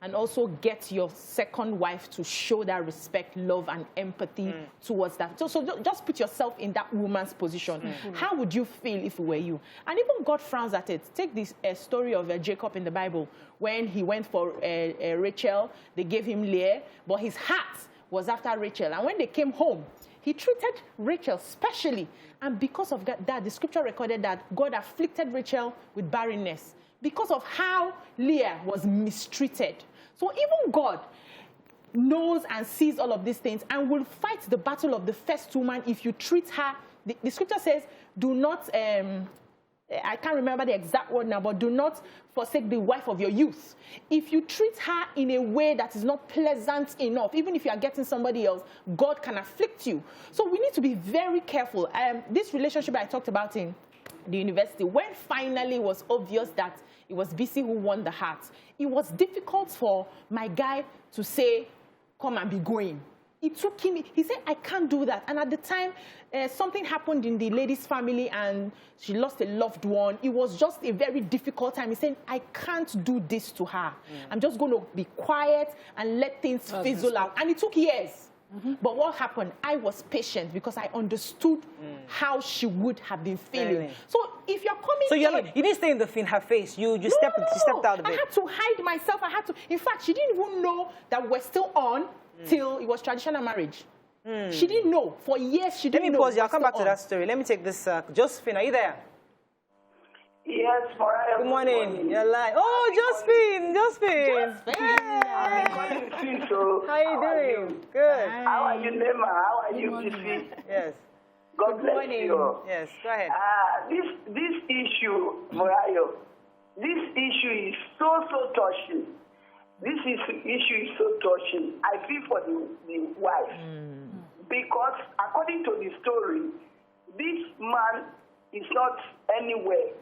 And also get your second wife to show that respect, love, and empathy towards that. So just put yourself in that woman's position. How would you feel if it were you? And even God frowns at it. Take this story of Jacob in the Bible. When he went for Rachel, they gave him Leah, but his heart was after Rachel. And when they came home, he treated Rachel specially. And because of that, the scripture recorded that God afflicted Rachel with barrenness because of how Leah was mistreated. So even God knows and sees all of these things and will fight the battle of the first woman if you treat her. The scripture says, do not, I can't remember the exact word now, but do not forsake the wife of your youth. If you treat her in a way that is not pleasant enough, even if you are getting somebody else, God can afflict you. So we need to be very careful. This relationship I talked about in the university, when finally it was obvious that It was BC who won the heart. It was difficult for my guy to say, come and be going. It took him, he said, I can't do that. And at the time, something happened in the lady's family and she lost a loved one. It was just a very difficult time. He said, I can't do this to her. I'm just going to be quiet and let things fizzle out. And it took years. But what happened? I was patient because I understood how she would have been feeling. So if you're coming so you didn't stay in her face. You stepped out of it. I had to hide myself. In fact, she didn't even know that we're still on till it was traditional marriage. She didn't know. For years, she didn't know. Let me pause you. I'll come back to that story. Let me take this. Josephine, are you there? Yes, Mariah. Good morning. You're live. Oh, Josephine. How are you doing? Good. How are you, Nema? How are you, PC? Yes. God bless you. Yes, go ahead. This issue, Mariah, this issue is so touching. This issue is so touching. I feel for the wife. Because according to the story, this man is not anywhere.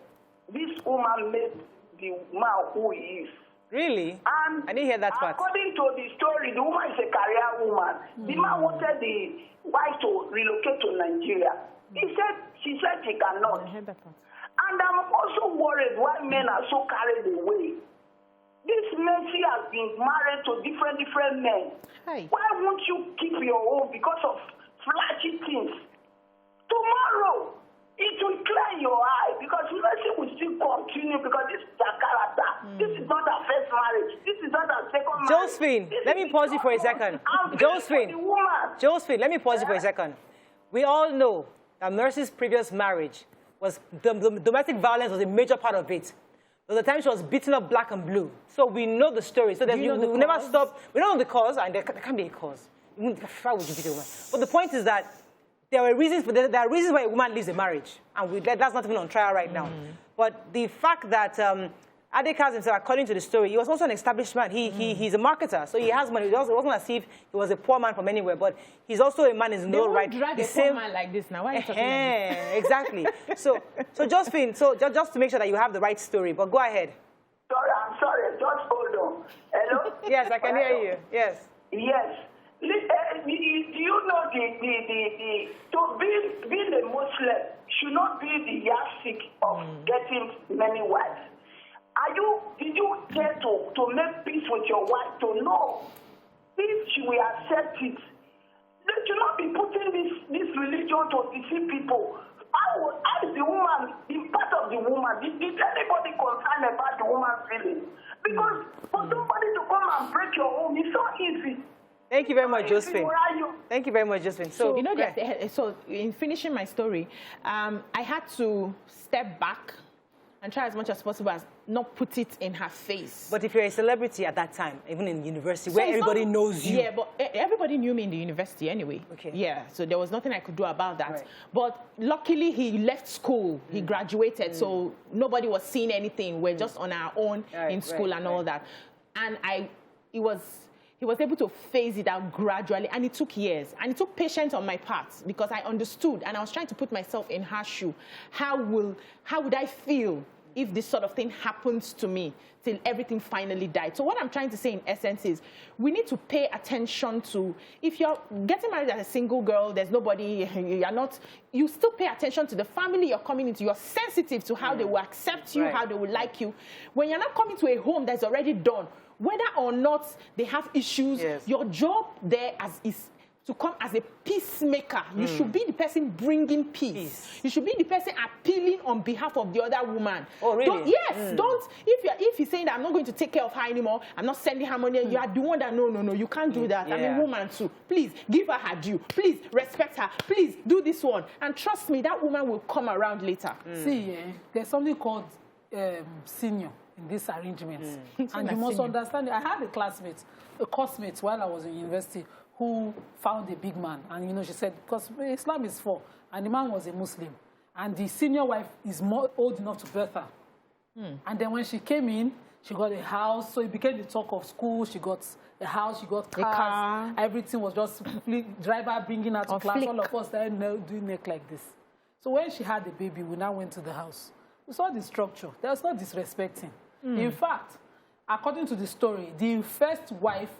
This woman made the man who he is. Really? And I didn't hear that part. According to the story, the woman is a career woman. The man wanted the wife to relocate to Nigeria. She said she cannot. I heard that part. And I'm also worried why men are so carried away. This Mercy has been married to different men. Hi. Why won't you keep your own because of flashy things? Tomorrow, it will clear your eye because Mercy will still continue because this is her character. This is not her first marriage. This is not her second marriage. Josephine, let me pause you for a second. Josephine, let me pause you for a second. We all know that Mercy's previous marriage was, the domestic violence was a major part of it. There was a time she was beaten up black and blue. So we know the story. So that we never stop. We don't know the cause, and there can't be a cause. Why would you beat a woman? But the point is that there are reasons why a woman leaves a marriage. And that's not even on trial right now. But the fact that Adekaz himself, according to the story, he was also an established man. He's a marketer, so he has money. It wasn't as if he was a poor man from anywhere, but he's also a man in his own right. Drag a poor man like this now. Why are you talking like this? Exactly. So Josephine, just to make sure that you have the right story, but go ahead. I'm sorry. Just hold on. Hello? Yes, I can hear you. Yes. Yes. Do you know being a Muslim should not be the yardstick of getting many wives? Did you care to make peace with your wife to know if she will accept it? They should not be putting this religion to deceive people. How is the woman, the part of the woman, did anybody concerned about the woman's feelings? Because for somebody to come and break your home, it's so easy. Thank you very much, Josephine. Thank you very much, Josephine. So you know, so in finishing my story, I had to step back and try as much as possible as not put it in her face. But if you're a celebrity at that time, even in university, where everybody knows you. Yeah, but everybody knew me in the university anyway. Okay. Yeah, so there was nothing I could do about that. Right. But luckily, he left school. He graduated, so nobody was seeing anything. We're just on our own in school and all that. And he was able to phase it out gradually, and it took years. And it took patience on my part because I understood, and I was trying to put myself in her shoe. How would I feel if this sort of thing happens to me till everything finally died? So what I'm trying to say in essence is we need to pay attention to, if you're getting married as a single girl, there's nobody, you still pay attention to the family you're coming into. You're sensitive to how they will accept you, how they will like you. When you're not coming to a home that's already done, whether or not they have issues, your job there is to come as a peacemaker. You should be the person bringing peace. You should be the person appealing on behalf of the other woman. Oh, really? Don't, if he's saying that I'm not going to take care of her anymore, I'm not sending her money, you are the one that, no, you can't do that. I'm a woman too. Please, give her her due. Please, respect her. Please, do this one. And trust me, that woman will come around later. See, there's something called senior in these arrangements. And you must understand, I had a classmate while I was in university, who found a big man. And, she said, because Islam is for, and the man was a Muslim. And the senior wife is more old enough to birth her. And then when she came in, she got a house. So it became the talk of school. She got a house, she got cars. Car. Everything was just driver bringing her to class. All of us there doing neck like this. So when she had the baby, we now went to the house. We saw the structure. There was no disrespecting. In fact, according to the story, the first wife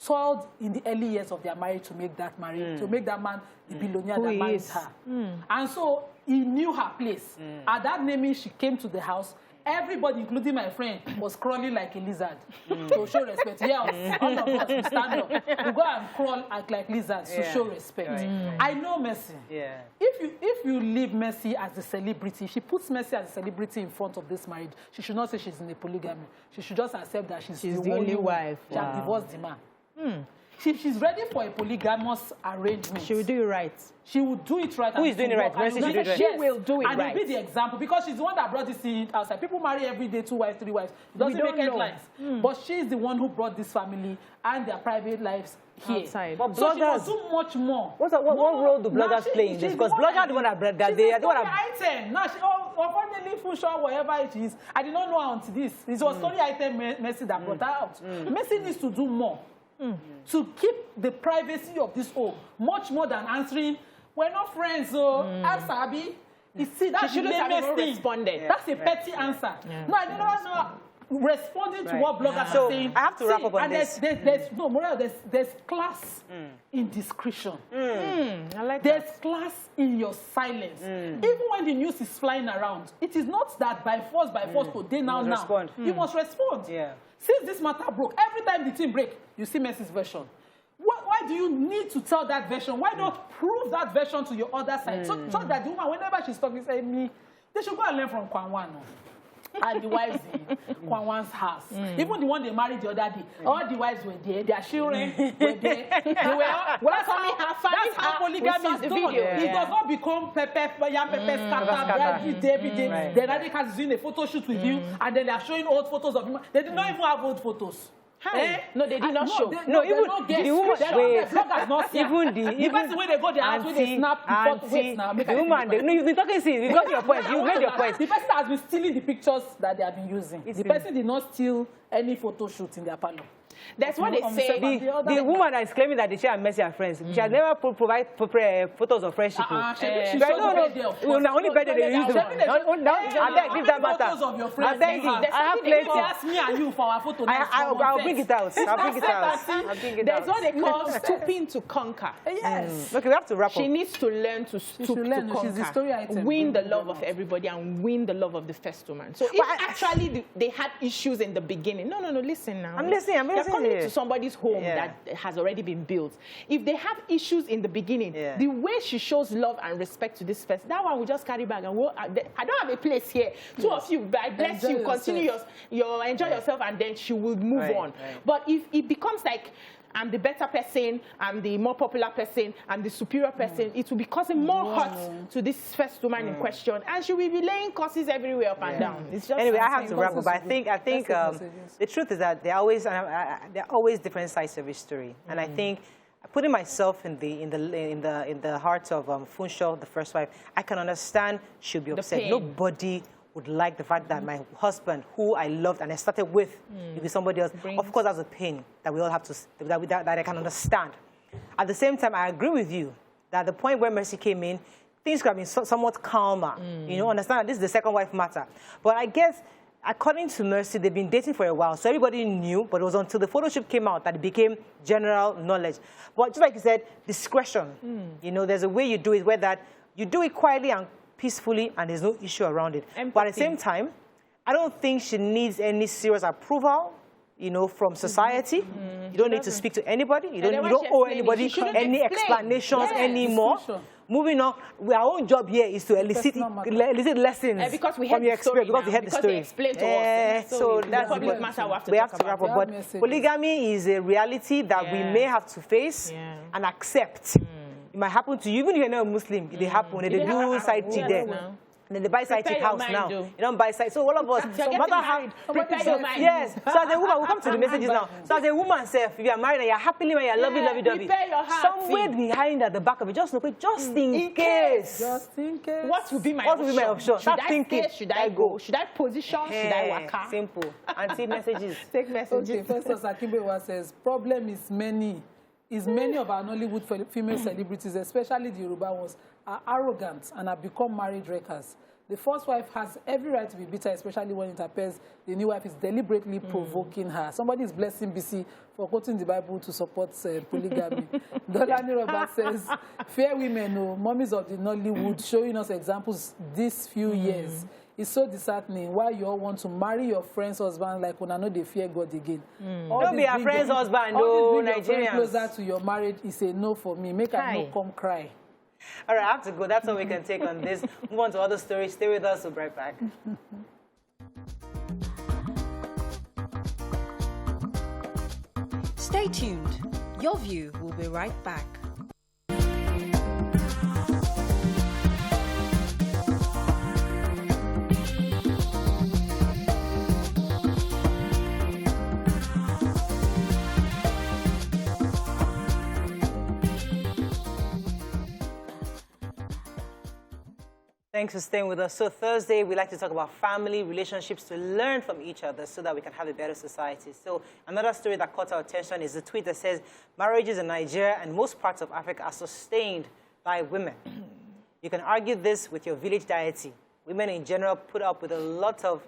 toiled in the early years of their marriage to make that marriage, to make that man the billionaire that married her. And so he knew her place. At that naming, she came to the house. Everybody, including my friend, was crawling like a lizard to show respect. Yes, all of us will stand up. We go and crawl like lizards to show respect. I know Mercy. If you leave Mercy as a celebrity, she puts Mercy as a celebrity in front of this marriage, she should not say she's in a polygamy. She should just accept that she's the only wife. She has divorced the man. She's ready for a polygamous arrangement. She will do it right. She will do it right. Who is doing it right? Mercy should do it right. She will do it right. And will be the example because she's the one that brought this in outside. People marry every day, 2 wives, 3 wives. It doesn't make headlines. But she's the one who brought this family and their private lives here. Outside. But so bloggers, she must do much more. What role do bloggers play in this? Because bloggers are the one that brought that. They are the one that item. Now she unfortunately full show whatever it is. I did not know her until this. It was story item Mercy that brought her out. Mercy needs to do more. To keep the privacy of this home much more than answering, we're not friends, so I'm Sabi. You see, that's the lamest thing. That's a petty answer. No, I don't know. Responding to what bloggers are saying. I have to wrap up on this. There's class in discretion. I like there's class in your silence. Even when the news is flying around, it is not that by force, today, now. You must respond. Since this matter broke, every time the team break, you see Mercy's version. Why do you need to tell that version? Why not prove that version to your other side? So that the woman, whenever she's talking, say me, they should go and learn from Kwanwan. And the wives in Kwanwan's house. Even the one they married the other day, all the wives were there, their children were there. That's how polygamy is done. It does not become yam pepper scatter every day. Then Radicals is doing a photo shoot with you, and then they are showing old photos of him. They did not even have old photos. No, they did not show. No, even the woman. The person when they go their house, when they snap. Wait now, the woman. No, you've been talking since. You got your point. You made your point. The person has been stealing the pictures that they have been using. The person did not steal any photo shoot in their parlor. That's what they say. The woman that is claiming that she and Mercy are friends, she has never provided photos of friendship. Only better they use them. I beg, leave that matter. I beg you. I have plenty. Ask me and you for our photo. I'll bring it out. I'll bring it out. That's what they call stooping to conquer. Yes. Okay, we have to wrap up. She needs to learn to stoop to conquer, win the love of everybody, and win the love of the first woman. So if actually they had issues in the beginning, no, listen now. I'm listening. You're coming to somebody's home that has already been built. If they have issues in the beginning, the way she shows love and respect to this person, that one will just carry back and go, I don't have a place here. Two of you, I bless you, continue enjoy yourself, and then she will move on. But if it becomes like, I'm the better person, I'm the more popular person, I'm the superior person, it will be causing more hurt to this first woman in question, and she will be laying curses everywhere up and down. It's just anyway, I have to wrap up. I think the truth is that there are always different sides of history, and I think putting myself in the heart of Funsho, the first wife, I can understand she'll be upset. Nobody would like the fact that my husband, who I loved and I started with somebody else. Of course, that's a pain that we all have to, that I can understand. At the same time, I agree with you that the point where Mercy came in, things could have been somewhat calmer. You know, understand that this is the second wife matter. But I guess, according to Mercy, they've been dating for a while, so everybody knew, but it was until the photo shoot came out that it became general knowledge. But just like you said, discretion. You know, there's a way you do it where that you do it quietly and peacefully, and there's no issue around it. Empathy. But at the same time, I don't think she needs any serious approval, you know, from society. You don't need to speak to anybody. You don't owe anybody any explanations anymore. Moving on, our own job here is to elicit lessons because we from your experience, because we had the story. They explained to us. So that's the public matter we have to wrap up. But polygamy is a reality that we may have to face and accept. It might happen to you, even if you're not a Muslim. It happen. They do side chick there. And then they buy side chick house now. You don't buy side. So all of us, no matter how, prepare your mind. Yes. So as a woman, we'll come to the messages now. So as a woman, if you are married and you're happily married, you're lovey-dovey, somewhere behind at the back of it, just in case. Just in case. What will be my option? Should I stay? Should I go? Should I position? Should I waka? Simple. And take messages. Take messages. Okay, first as Aigbe says, problem is many. Many of our Nollywood female celebrities, especially the Yoruba ones, are arrogant and have become marriage wreckers. The first wife has every right to be bitter, especially when it appears the new wife is deliberately provoking her. Somebody is blessing BC for quoting the Bible to support polygamy. Dolani Robert says, fair women, mummies of the Nollywood, showing us examples these few years. It's so disheartening why you all want to marry your friend's husband like when I know they fear God again. Don't be a friend's husband, no, Nigerians. Closer to your marriage is a no for me. Make I no come cry. All right, I have to go. That's all we can take on this. Move on to other stories. Stay with us. We'll be right back. Stay tuned. Your View will be right back. Thanks for staying with us. So Thursday, we like to talk about family relationships to learn from each other so that we can have a better society. So another story that caught our attention is a tweet that says, marriages in Nigeria and most parts of Africa are sustained by women. You can argue this with your village deity. Women in general put up with a lot of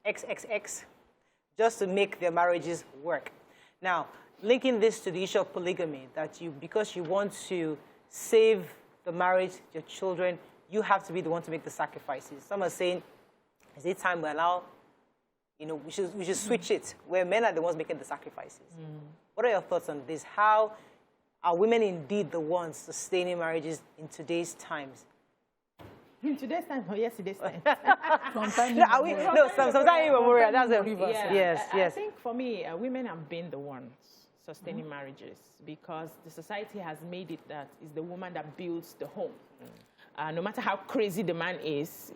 XXX just to make their marriages work. Now, linking this to the issue of polygamy, that because you want to save the marriage, your children, you have to be the one to make the sacrifices. Some are saying, is it time we allow, we should switch it, where men are the ones making the sacrifices. What are your thoughts on this? How are women indeed the ones sustaining marriages in today's times? In today's time or yesterday's time? Sometime immemorial. That's yes. I think for me, women have been the ones sustaining marriages because the society has made it that it's the woman that builds the home. No matter how crazy the man is,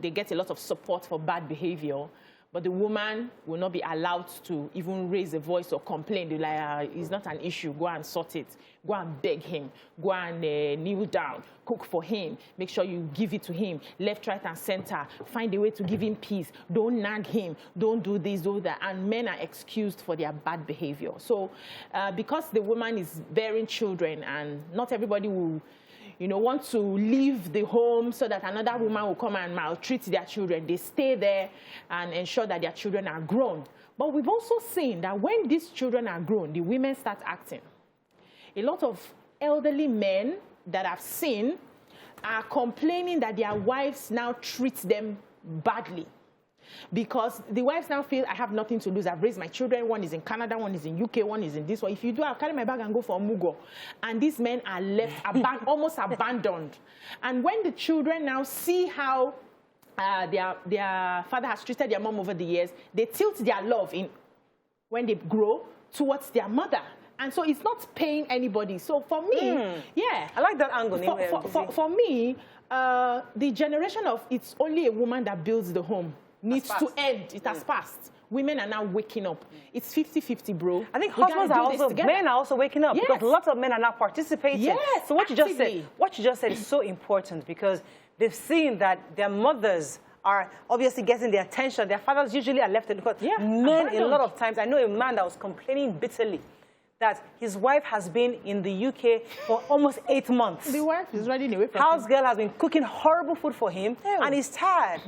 they get a lot of support for bad behavior, but the woman will not be allowed to even raise a voice or complain. They're like, it's not an issue, go and sort it. Go and beg him. Go and kneel down. Cook for him. Make sure you give it to him. Left, right, and center. Find a way to give him peace. Don't nag him. Don't do this, do that. And men are excused for their bad behavior. So because the woman is bearing children and not everybody will want to leave the home so that another woman will come and maltreat their children. They stay there and ensure that their children are grown. But we've also seen that when these children are grown, the women start acting. A lot of elderly men that I've seen are complaining that their wives now treat them badly. Because the wives now feel, I have nothing to lose. I've raised my children. One is in Canada, one is in UK, one is in this one. If you do, I'll carry my bag and go for Mugo. And these men are left almost abandoned. And when the children now see how their father has treated their mom over the years, they tilt their love when they grow towards their mother. And so it's not paying anybody. So for me, yeah. I like that angle. For me, the generation of it's only a woman that builds the home needs to end. It has passed. Women are now waking up. It's 50-50, bro. I think husbands are also, men are also waking up because lots of men are now participating. Yes, so what you just said is so important because they've seen that their mothers are obviously getting the attention. Their fathers usually are left because men, a lot of times, I know a man that was complaining bitterly that his wife has been in the UK for almost 8 months. The wife is running away from House girl has been cooking horrible food for him and he's tired.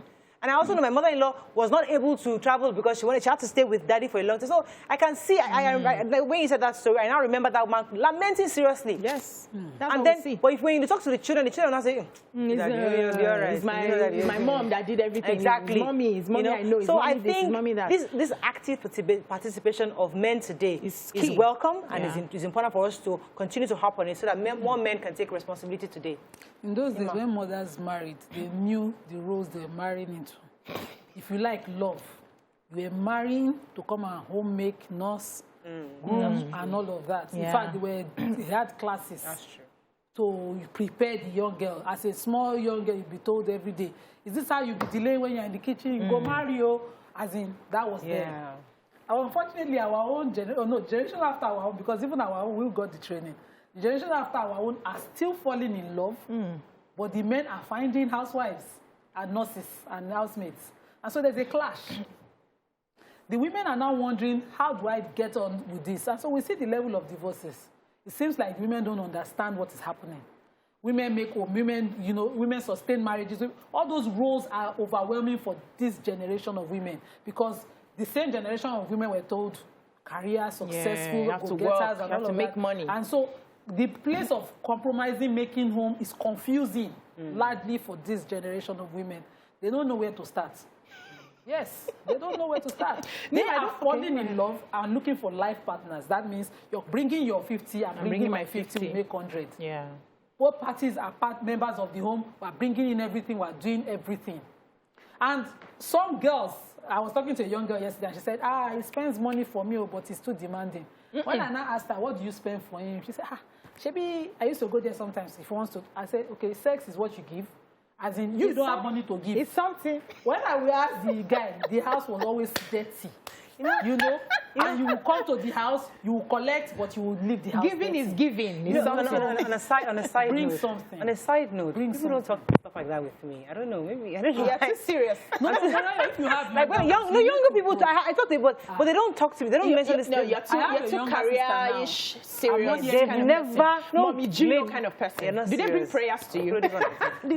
And I also know my mother-in-law was not able to travel because she had to stay with daddy for a long time. So I can see, when you said that story, I now remember that man lamenting seriously. Yes. And then, but when you talk to the children will not say, it's my mom that did everything. Exactly. It's mommy I know. It's so mommy I think mommy that. this active participation of men today is welcome and is important for us to continue to harp on it so that more men can take responsibility today. In those days, when mothers married, they knew the roles they were marrying into. If you like love, you were marrying to come and home make, nurse, groom, and all of that. In fact, they had classes. That's true. So you prepare the young girl. As a small young girl, you'll be told every day, is this how you be delaying when you're in the kitchen? You go marry, as in, that was there. Unfortunately, our own generation after our own, because even our own, we got the training. The generation after our own are still falling in love, but the men are finding housewives and nurses and housemates. And so there's a clash. The women are now wondering, how do I get on with this? And so we see the level of divorces. It seems like women don't understand what is happening. women make home, women, women sustain marriages. All those roles are overwhelming for this generation of women because the same generation of women were told career, successful, you have to go-getters, work, and you all have to of make that. money. And so the place of compromising, making home is confusing, largely for this generation of women. They don't know where to start. Yes, they don't know where to start. They are falling in love and looking for life partners. That means you're bringing your 50 and bringing my 50 will make 100. Yeah. Both parties are members of the home. We're bringing in everything. We're doing everything. And some girls, I was talking to a young girl yesterday, and she said, he spends money for me, but he's too demanding. When I now asked her, what do you spend for him? She said, Shebi, I used to go there sometimes if he wants to. I said, okay, sex is what you give. As in, you don't have money to give. It's something. When I will ask the guy, the house was always dirty. And you will come to the house, you will collect, but you will leave the house. Giving dirty. is giving. On a side Bring note, something. On a side note, Bring people don't talk stuff like that with me. I don't know. Maybe I don't know. You're too serious. No, if you have Like when younger people, I thought they, but they don't talk to me. They don't mention this. No, thing. you're too career-ish, serious. They've never, Mommy Gio kind of person. not Did they bring serious. prayers to you? Did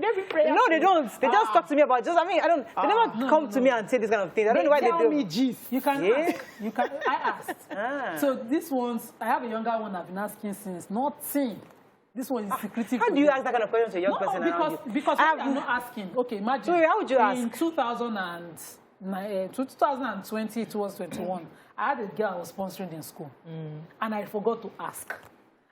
they bring prayers? No, they don't. They just talk to me about I mean, they never come to me and say this kind of thing. I don't know why they tell do. me gist. You can ask. You can. I asked. So So these ones, I have a younger one I've been asking since. Nothing. This one is secretive. how do you ask that kind of question to a young person around you? Because I'm not asking. Okay, imagine. So how would you ask? In 2020 towards 21, I had a girl I was sponsoring in school, and I forgot to ask.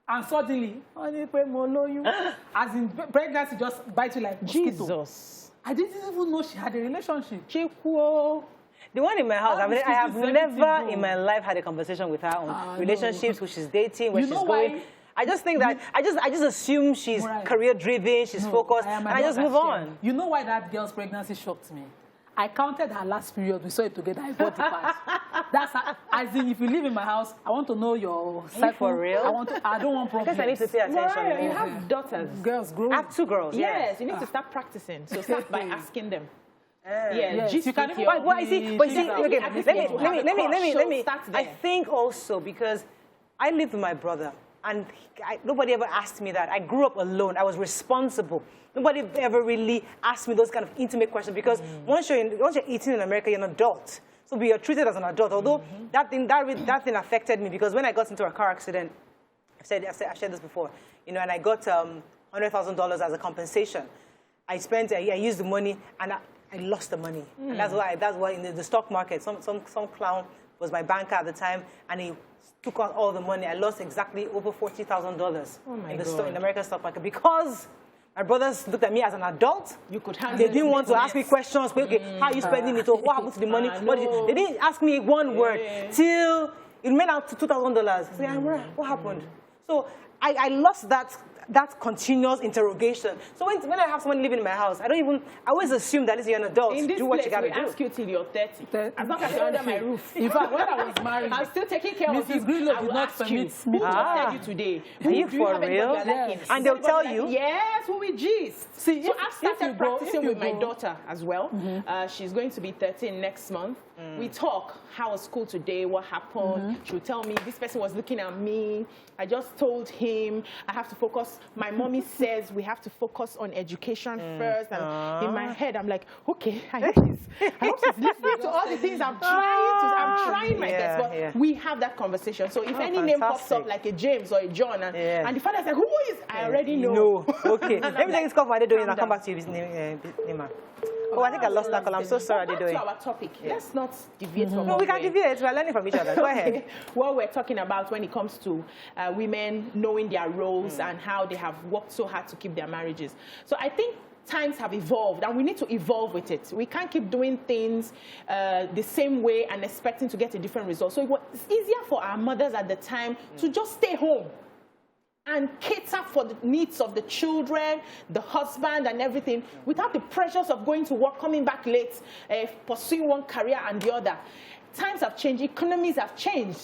And suddenly, as in pregnancy just bites you like mosquito. Jesus. I didn't even know she had a relationship. The one in my house, I have never bro. in my life had a conversation with her on relationships, who she's dating, where You she's know going. why? I just think that I just assume she's Right. career driven, she's focused, and I just move on. You know why that girl's pregnancy shocked me? I counted her last period. We saw it together. I bought the pass. That's as in, if you live in my house, I want to know your cycle. for real? I don't want I problems. guess I need to pay attention. Mariah, you more. have daughters. Girls grow. I have two girls. Yes, you need to start practicing. So start by asking them. Yes, just you can with even- your- But you see, okay, let me. Start I there. think also because I lived with my brother, and nobody ever asked me that. I grew up alone. I was responsible. Nobody ever really asked me those kind of intimate questions because once you're 18 in America, you're an adult. So you're treated as an adult. Although that thing affected me because when I got into a car accident, I've shared this before, and I got $100,000 as a compensation. I used the money and I lost the money. And that's why in the stock market, some clown was my banker at the time, and he took out all the money. I lost exactly over $40,000 in the American stock market because my brothers looked at me as an adult. You could handle They didn't want to ask me questions. Okay, how are you spending it? What happened to the money? They didn't ask me one word till it went out to $2,000. I said, what happened? So I lost that continuous interrogation. So when I have someone living in my house, I always assume that you're an adult. In this do what place, you got to we do. ask you till you're 30. As long as you're under my roof. In fact, when I was married, I'm still taking care of you. Mrs. Grillo I did will not ask you, permit who me. trusted you today? Are you Do you for have anybody real? you're liking? And they'll tell Somebody you? like, yes, who we gist. See, So if- I've if you started go- practicing if you with my go- daughter as well. She's going to be 13 next month. We talk, how was school today, what happened. She'll tell me, this person was looking at me. I just told him I have to focus. My mommy says we have to focus on education first. And in my head, I'm like, okay, I hope she's listening to all the things I'm trying my best. But we have that conversation. So if any name pops up like a James or a John, and the father's like, who is? I already know. No. Okay. Let me take this call for Adeoti and I'll come back to you, Nima. Oh, I think I lost that call. I'm so sorry, Back to Adeoti. our topic. Let's not deviate from No, what we can we're- deviate. We're learning from each other. Go ahead. What we're talking about when it comes to women knowing their roles and how they have worked so hard to keep their marriages. So I think times have evolved and we need to evolve with it. We can't keep doing things the same way and expecting to get a different result. So it was easier for our mothers at the time to just stay home and cater for the needs of the children, the husband, and everything, without the pressures of going to work, coming back late, pursuing one career and the other. Times have changed, economies have changed.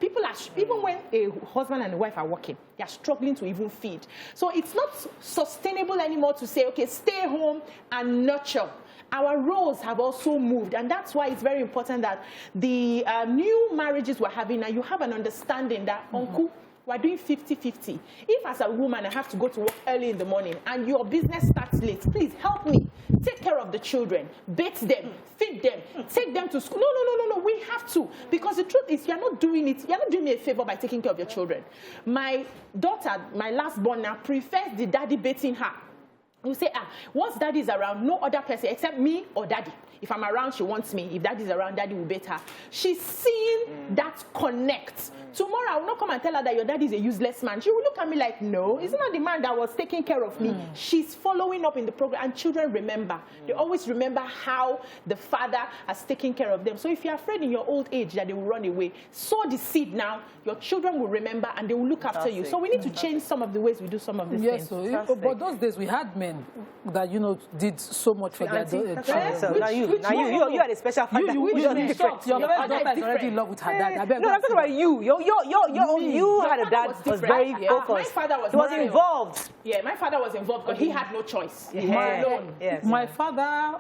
People are, even when a husband and a wife are working, they are struggling to even feed. So it's not sustainable anymore to say, okay, stay home and nurture. Our roles have also moved, and that's why it's very important that the new marriages we're having now, you have an understanding that, uncle, we're doing 50-50. If as a woman I have to go to work early in the morning and your business starts late, please help me. Take care of the children, bathe them, feed them, take them to school. No, we have to. Because the truth is, you're not doing me a favor by taking care of your children. My daughter, my last born now, prefers the daddy bathing her. You say, once daddy is around, no other person except me or daddy. If I'm around, she wants me. If daddy's around, daddy will bet her. She's seeing that connect. Tomorrow, I will not come and tell her that your daddy is a useless man. She will look at me like, no, it's not the man that was taking care of me. She's following up in the program, and children remember. They always remember how the father has taken care of them. So if you're afraid in your old age that they will run away, sow the seed now. Your children will remember, and they will look after you. So we need to change some of the ways we do some of these things. Yes, but those days we had men that, did so much for their children. Now you are the special father. You your first daughter is already in love with her dad. No, I'm talking about you. You had a dad who was very focused. My father was involved. Yeah, my father was involved, but he had no choice. My father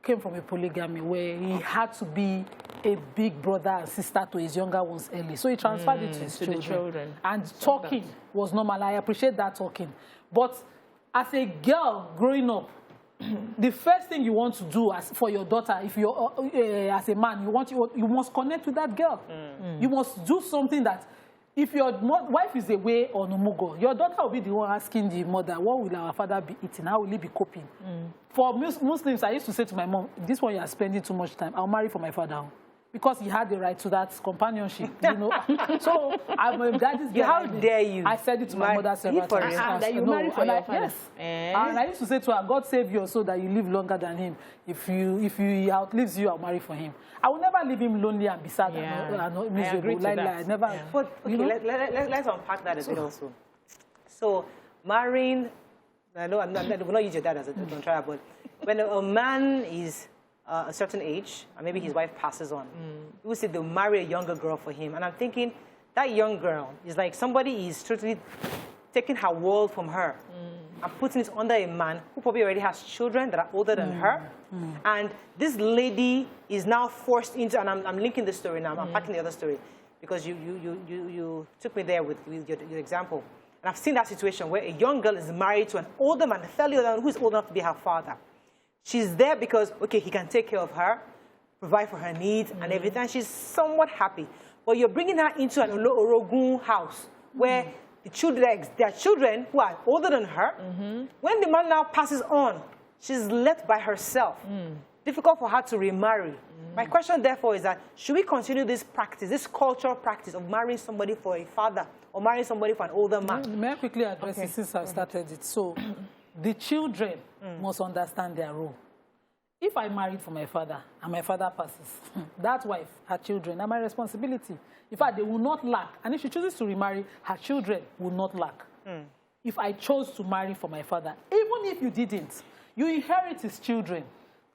came from a polygamy where he had to be a big brother and sister to his younger ones early. So he transferred it to his children. And talking was normal. I appreciate that talking. But as a girl growing up, the first thing you want to do for your daughter, if you're as a man, you must connect with that girl. You must do something that, if your wife is away on Umugo, your daughter will be the one asking the mother, what will our father be eating? How will he be coping? For Muslims, I used to say to my mom, this one you are spending too much time. I'll marry for my father. Because he had the right to that companionship, So, that is how dare you? I said it to my mother several times. That you marry for your father. Yes. And I used to say to her, God save you so that you live longer than him. If he outlives you, I'll marry for him. I will never leave him lonely and be sad and miserable. I never. Yeah. But let's unpack that a bit also. So marrying, I will not use your dad as a trial, but when a man is a certain age, and maybe his wife passes on, you will say they'll marry a younger girl for him. And I'm thinking that young girl is like somebody is totally taking her world from her and putting it under a man who probably already has children that are older than her. And this lady is now forced into, and I'm linking this story now, I'm packing the other story, because you took me there with your example. And I've seen that situation where a young girl is married to an older man, fairly older man, who is old enough to be her father. She's there because, okay, he can take care of her, provide for her needs and everything. She's somewhat happy. But you're bringing her into an Orogun house where there are children who are older than her. When the man now passes on, she's left by herself. Difficult for her to remarry. My question, therefore, is that should we continue this practice, this cultural practice of marrying somebody for a father or marrying somebody for an older man? May I quickly address it since I started it? So, the children must understand their role. If I married for my father and my father passes, that wife, her children, are my responsibility. In fact, they will not lack. And if she chooses to remarry, her children will not lack. If I chose to marry for my father, even if you didn't, you inherit his children.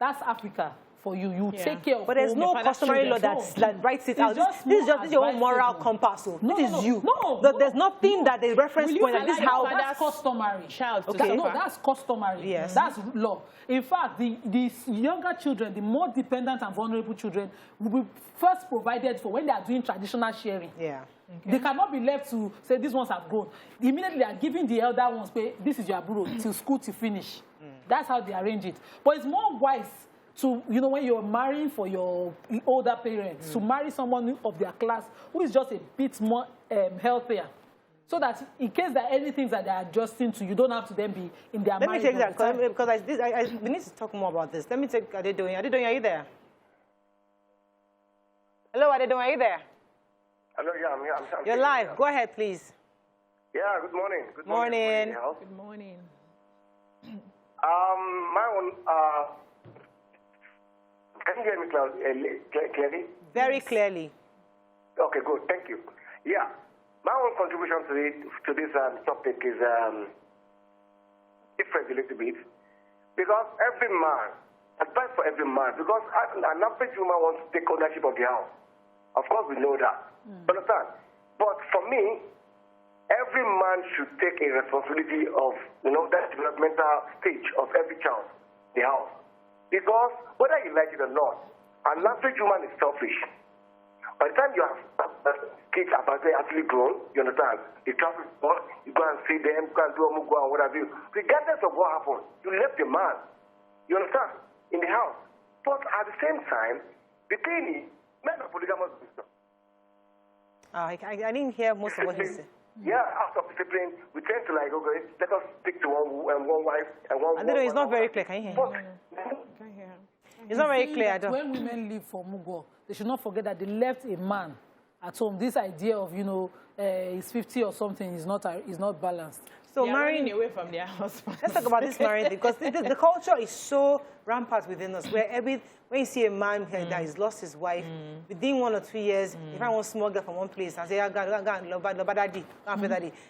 That's Africa for you. You take care of. But there's no customary law that writes it out. This is just your own moral compass. This is you. There's nothing that the reference point that this is how. That's customary. That's customary. Yes. That's law. In fact, the younger children, the more dependent and vulnerable children, will be first provided for when they are doing traditional sharing. Yeah. They cannot be left to say these ones have grown. Immediately they are giving the elder ones, this is your buro, till school to finish. That's how they arrange it. But it's more wise to, when you're marrying for your older parents, to marry someone of their class who is just a bit more healthier. So that in case there are any things that they're adjusting to, you don't have to then be in their marriage. Let me take that, because we need to talk more about this. Let me take Adeoti. Adeoti, are you there? Hello, Adeoti, are you there? Hello, yeah, I'm here. You're live. Go ahead, please. Yeah, good morning. Good morning. Good morning. My own, can you hear me clearly? Very clearly. Okay, good. Thank you. Yeah, my own contribution to this topic is different a little bit, because every man, advice for every man, because an average woman wants to take ownership of the house. Of course, we know that. Understand? But for me, every man should take a responsibility of, that developmental stage of every child, the house. Because whether you like it or not, an average woman is selfish. By the time you have kids are actually grown, you understand? You travel, you go and see them, go and do go and what have you. Regardless of what happened, you left the man, you understand, in the house. But at the same time, between men are polygamous. I didn't hear most of what he said. Yeah, out of discipline, we tend to like, okay, let us stick to one wife and one. I don't know, it's not very clear. Can you hear him? It's not very clear. I don't. When women leave for Mugo, they should not forget that they left a man at home. This idea of, he's 50 or something is not balanced. So they are running away from their husbands. Let's talk about this marriage thing, because the culture is so rampant within us, where when you see a man that has lost his wife, within 1 or 2 years, if I want to smuggle from one place and say,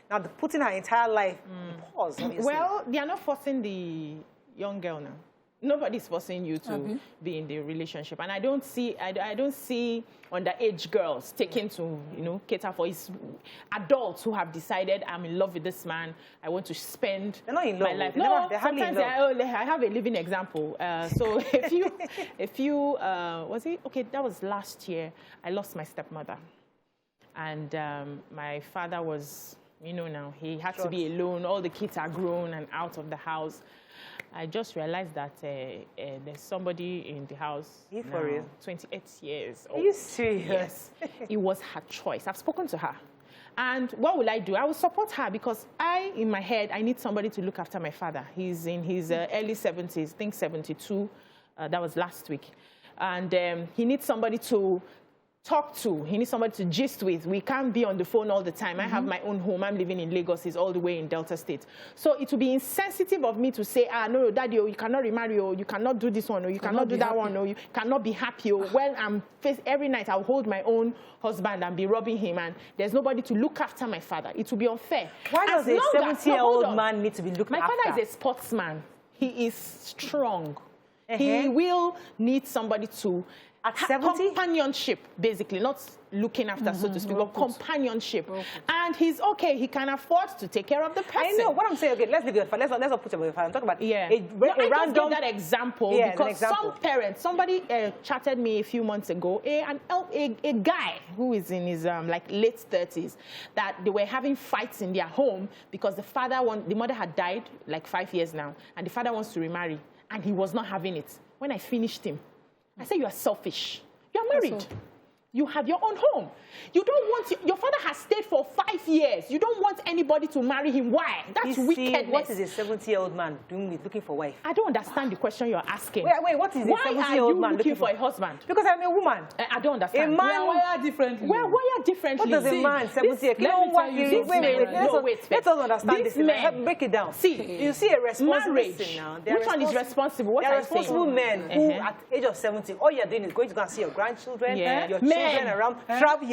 now putting her entire life pause, obviously. Well, they are not forcing the young girl now. Nobody's forcing you to be in the relationship, and I don't see underage girls taking to cater for his adults who have decided I'm in love with this man. I want to spend my life. They're sometimes I have a living example. So if you was it okay? That was last year. I lost my stepmother, and my father was now he had to be alone. All the kids are grown and out of the house. I just realized that there's somebody in the house now, for real? 28 years old. Are you serious? Yes. It was her choice. I've spoken to her. And what will I do? I will support her because in my head, I need somebody to look after my father. He's in his early 70s, I think 72. That was last week. And he needs somebody to talk to. He needs somebody to gist with. We can't be on the phone all the time. I have my own home. I'm living in Lagos. He's all the way in Delta State. So it would be insensitive of me to say, no, daddy, you cannot remarry, or you cannot do this one, or you cannot do that one, or you cannot be happy. Or well, every night I'll hold my own husband and be robbing him, and there's nobody to look after my father. It would be unfair. Why does a 70-year-old man need to be looked after? My father is a sportsman. He is strong. He will need somebody to at 70? Companionship, basically, not looking after, so to speak, but companionship. And he's okay. He can afford to take care of the person. I know what I'm saying. Okay, let's leave it. Let's not put it away. I'm talking about I just gave that example because some parents, somebody chatted me a few months ago, a guy who is in his late 30s, that they were having fights in their home because the mother had died like 5 years now, and the father wants to remarry, and he was not having it. When I finished him, I said, you are selfish. You are married. You have your own home. You don't want your father has stayed for 5 years. You don't want anybody to marry him. Why? That's wickedness. What is a 70-year-old man doing with looking for a wife? I don't understand the question you're asking. Wait, what is a 70-year-old man looking for a husband? Because I'm a woman. I don't understand. A man wire differently. We're wired differently. What does a man 70 years? Wait. Let us understand this. Break it down. See, you see a responsible marriage. Now. Which one is responsible? What are responsible men who, at the age of 70, all you're doing is going to go and see your grandchildren, your children around. Travel,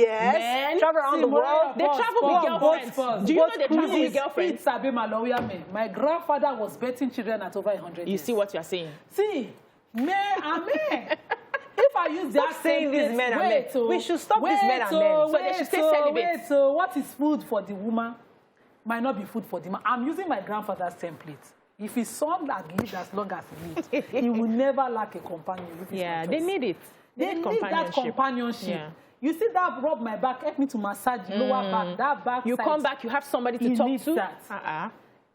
travel around the world. They travel with girlfriends. Do you know they travel with girlfriends? My grandfather was betting children at over 100 years. You see what you're saying? See, men are men. If I use that saying these men are men, we should stop these men are men. So they should stay celibate. So what is food for the woman might not be food for the man. I'm using my grandfather's template. If his son has lived as long as he lives, he will never lack a companion. Yeah, they need it. They need that companionship. Yeah. You see that rub my back, help me to massage the lower back, that back You side. come back, you have somebody to talk to. That.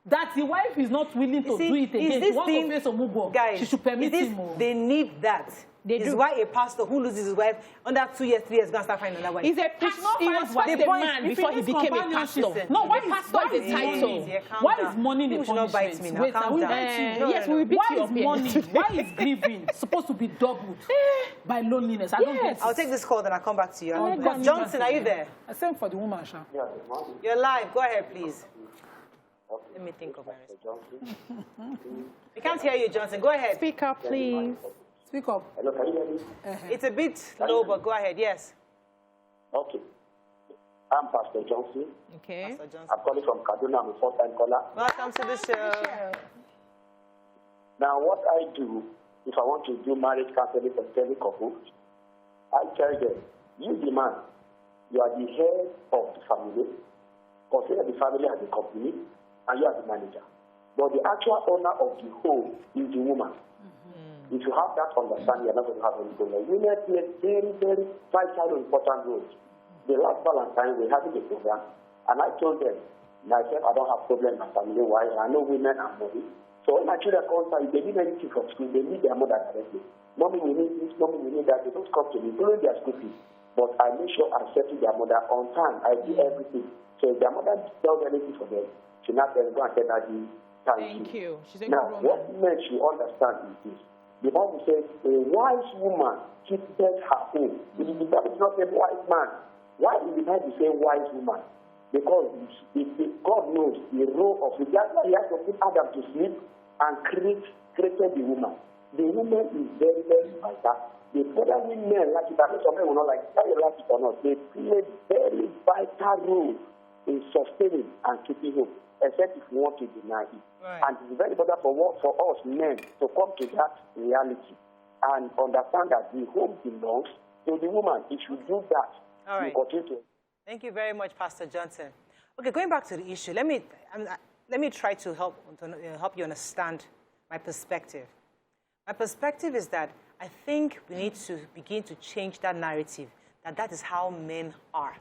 That the wife is not willing to do it again. She wants to face a move. Guys, she should permit him. They need that. This is why a pastor who loses his wife under 2 years, 3 years, going to start finding another wife. He's a pastor. He was first a man before he became a pastor. No, why pastor is a title? Why is money the punishment? Bite me now. Wait, calm down. Yes, we will beat you up. Why is grieving supposed to be doubled by loneliness? I don't get it. I'll take this call, then I'll come back to you. Johnson, are you there? I sent for the woman, Sha. You're live. Go ahead, please. Let me think of my response. We can't hear you, Johnson. Go ahead. Speak up, please. Speak up. Hello, can you hear me? It's a bit low, but go ahead. Yes. Okay. I'm Pastor Johnson. Okay. Pastor Johnson. I'm calling from Kaduna. I'm a fourth-time caller. Welcome to the show. Now, what I do, if I want to do marriage counseling for any couple, I tell them, you the man, you are the head of the family. Consider the family as a company, and you are the manager. But the actual owner of the home is the woman. If you have that understanding, you're not going to have any problem. Women play very, very vital and important roles. The last Valentine, we had a program, and I told them, myself, I don't have problem with my family. Why? I know women are money. So when my children come if they need anything from school, they need their mother directly. Mommy, we need this, mommy, we need that. They don't come to me, during their school fees. But I make sure I settle their mother on time. I do everything. So if their mother does anything for them, she not go and tell Daddy, thank you. She's a now, good what woman. men should understand is this. The Bible says, a wise woman keeps her home. The Bible is not a wise man. Why did the Bible say wise woman? Because God knows the role of it. That's why he has to put Adam to sleep and created the woman. The woman is very, very vital. The probably men like it, I know some men will not like it, whether you like it or not, they play a very vital role in sustaining and keeping home, except if you want to deny it. Right. And it's very important for us men to come to that reality and understand that the home belongs to the woman. If you do that, All right. you continue to. Thank you very much, Pastor Johnson. Okay, going back to the issue, let me try to help you understand my perspective. My perspective is that I think we need to begin to change that narrative, that is how men are.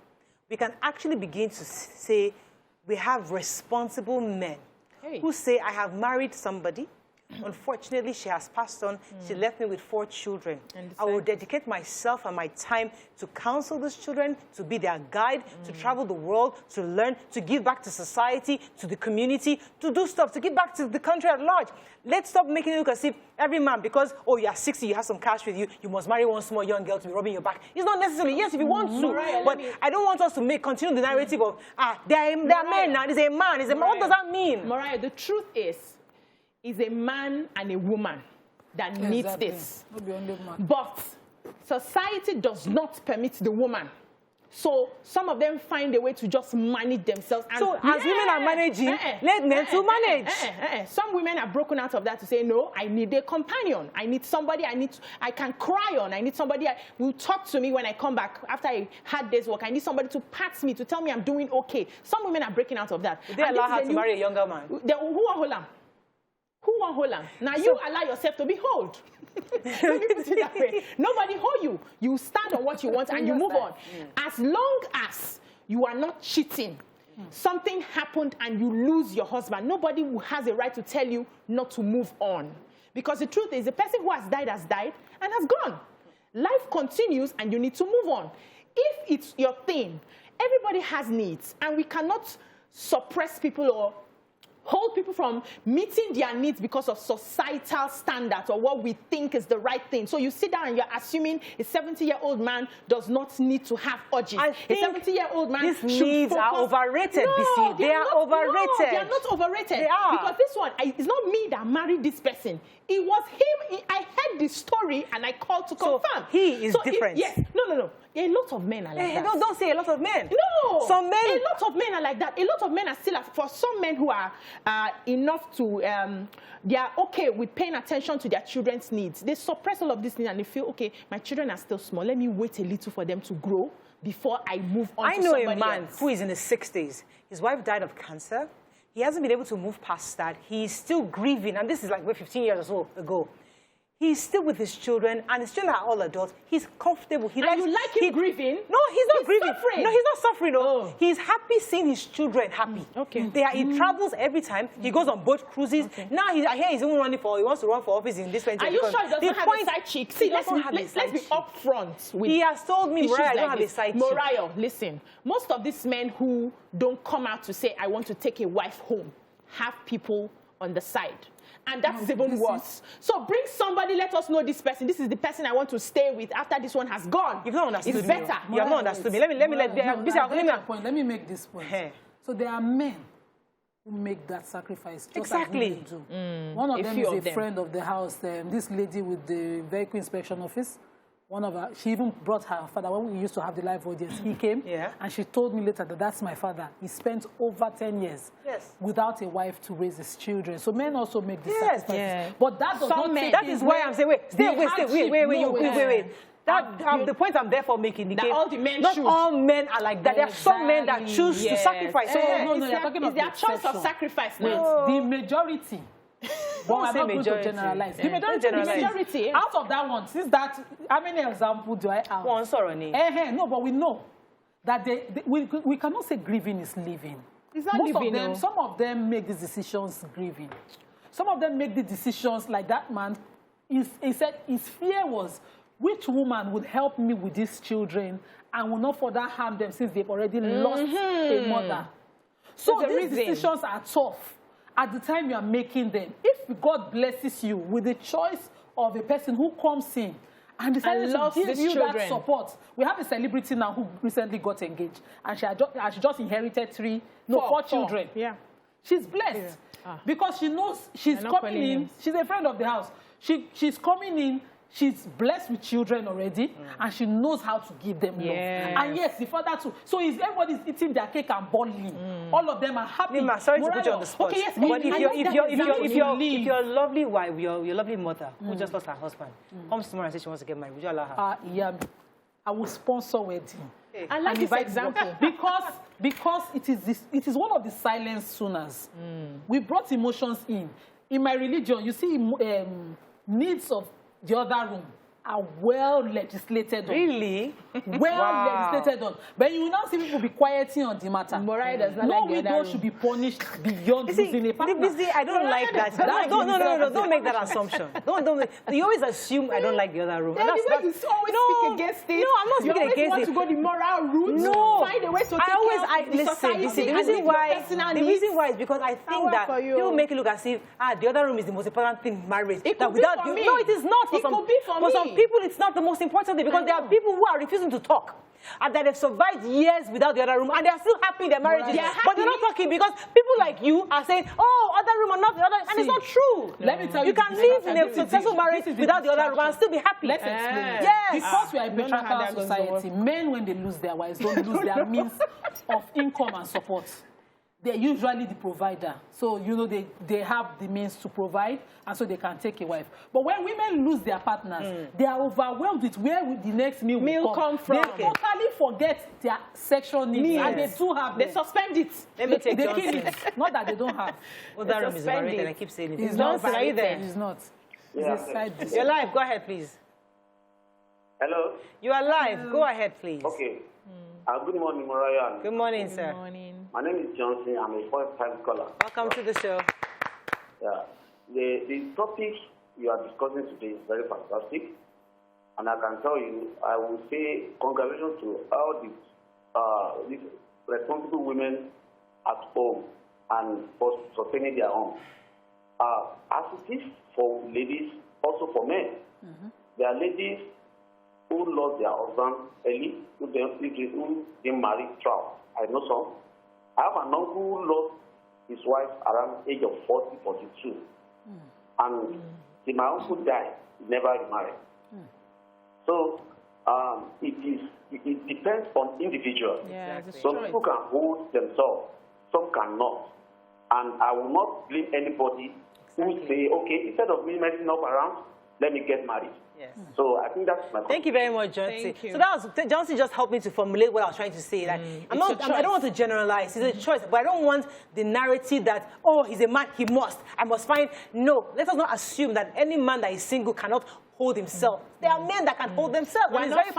We can actually begin to say we have responsible men who say, I have married somebody. Unfortunately, she has passed on. She left me with 4 children. I will dedicate myself and my time to counsel those children, to be their guide, to travel the world, to learn, to give back to society, to the community, to do stuff, to give back to the country at large. Let's stop making it look as if every man, because, oh, you are 60, you have some cash with you, you must marry one small young girl to be rubbing your back. It's not necessarily. Yes, if you want to. Mariah, but I don't want us to continue the narrative of, they are men now, there's a man. What does that mean? Mariah, the truth is a man and a woman that needs this. But society does not permit the woman. So some of them find a way to just manage themselves. And so as women are managing, let men to manage. Some women are broken out of that to say, no, I need a companion. I need somebody I can cry on. I need somebody who will talk to me when I come back after a hard day's work. I need somebody to pat me, to tell me I'm doing okay. Some women are breaking out of that. Would they allow her to marry a younger man? Who are Holland? Who won't hold on? Now you allow yourself to be held. Let me put it that way. Nobody hold you. You stand on what you want and you move on. As long as you are not cheating, something happened and you lose your husband, nobody has a right to tell you not to move on. Because the truth is, the person who has died and has gone. Life continues and you need to move on. If it's your thing, everybody has needs and we cannot suppress people or hold people from meeting their needs because of societal standards or what we think is the right thing. So you sit down and you're assuming a 70-year-old man does not need to have urges. I think a 70-year-old man these needs are overrated, BC. They are overrated. No, they are not overrated. They are. Because this one, it's not me that married this person. It was him. I heard the story and I called to confirm. So he is different. Yes. No. A lot of men are like that. Don't say a lot of men. No. Some men. A lot of men are like that. A lot of men are still, for some men who are enough to, they are okay with paying attention to their children's needs. They suppress all of these needs and they feel, okay, my children are still small. Let me wait a little for them to grow before I move on to somebody else. I know a man who is in his 60s. His wife died of cancer. He hasn't been able to move past that. He's still grieving, and this is like 15 years or so ago. He's still with his children, and his children are all adults. He's comfortable. You like him grieving? No, he's not grieving. Suffering. No, he's not suffering. No. He's happy seeing his children happy. Okay. He travels every time. He goes on boat cruises. Okay. Now I hear he's even running he wants to run for office in this country. Are you sure he doesn't have a side chick? See, let's be upfront. He has told me, Mariah, I don't have a side chick. Mariah, listen. Most of these men who don't come out to say, I want to take a wife home, have people on the side. And that's even worse. So bring somebody, let us know this person. This is the person I want to stay with after this one has gone. You've not understood me. It's better. You have not understood me. Let me make this point. Hey. So there are men who make that sacrifice. Just exactly. As do. One of them is a friend of the house. This lady with the vehicle inspection office. She even brought her father when we used to have the live audience. He came, and she told me later that that's my father. He spent over 10 years without a wife to raise his children. So men also make this sacrifice. Yeah. But that does not mean that is why I'm saying, wait. The point I'm therefore making, that all the men not all men are like that. There are some men that choose to sacrifice. So it's their choice of sacrifice. No. The majority. But I'm not going to generalize. The majority. Out of that one, since that, how many examples do I have? One, sorry. No, but we know that we cannot say grieving is living. It's not Most living, of them, no. some of them make these decisions grieving. Some of them make the decisions like that man. He said his fear was, which woman would help me with these children and will not further harm them since they've already lost a mother. So these decisions are tough at the time you are making them. If God blesses you with the choice of a person who comes in and decided to give you that support. We have a celebrity now who recently got engaged, and she just inherited four children. Yeah. She's blessed because she knows she's coming in. She's a friend of the house. She's coming in. She's blessed with children already, and she knows how to give them love. And yes, the father too. So everybody's eating their cake and balling. All of them are happy. Nima, sorry to put you on the spot. Okay, yes, but if your lovely wife, your lovely mother, who just lost her husband, comes tomorrow and says she wants to get married, would you allow her? Yeah, I will sponsor wedding. I like this example because it is one of the silent sooners. We brought emotions in. In my religion, you see needs of the other room are well legislated on. Really? Well legislated on. But you will now see people be quieting on the matter. No widow should be punished beyond losing a partner. I don't like that. No, don't make that assumption. You always assume I don't like the other room. You always speak against it. No, I'm not speaking against it. You always want to go the moral route. No. Find a way to take care of the society. The reason why is because I think that people make it look as if the other room is the most important thing in marriage. It could be for me. No, it is not. For some people, it's not the most important thing because there are people who are refusing to talk. And that they've survived years without the other room, and they're still happy in their marriages. But they're not talking because people like you are saying, oh, other room or not the other, and it's not true. Let me tell you, you can live in a successful marriage without the other room and still be happy. Let's explain. Yes. Because we are a patriarchal society, men, when they lose their wives, don't lose their means of income and support. They're usually the provider. So, they have the means to provide, and so they can take a wife. But when women lose their partners, they are overwhelmed with where the next meal will come from. They totally forget their sexual needs, and they do have They suspend it. Let me take they kill it. Not that they don't have. Well, that room is overrated, I keep saying it. It's not. Are you there? It's not. Yeah. It's a side dish. You're live. Go ahead, please. Hello? You are live. Go ahead, please. Okay. Good morning, Mariah. Good morning, sir. Good morning. My name is Johnson. I'm a first-time caller. Welcome to the show. Yeah. The topic you are discussing today is very fantastic. And I can tell you, I will say congratulations to all these responsible women at home and for sustaining their own. As it is for ladies, also for men. There are ladies who lost their husband early, who didn't marry throughout. I know some. I have an uncle who lost his wife around the age of 40, 42. And till my uncle died, he never remarried. So it depends on individuals. Yeah, some people can hold themselves, some cannot. And I will not blame anybody who say, okay, instead of me messing up around, let me get married. Yes. So I think that's my question. Thank you very much, Johnson. Thank you. So that was Johnson just helped me to formulate what I was trying to say. Like, I don't want to generalize. It's a choice, but I don't want the narrative that, oh, he's a man, I must find. No, let us not assume that any man that is single cannot hold himself. There are men that can hold themselves. We're not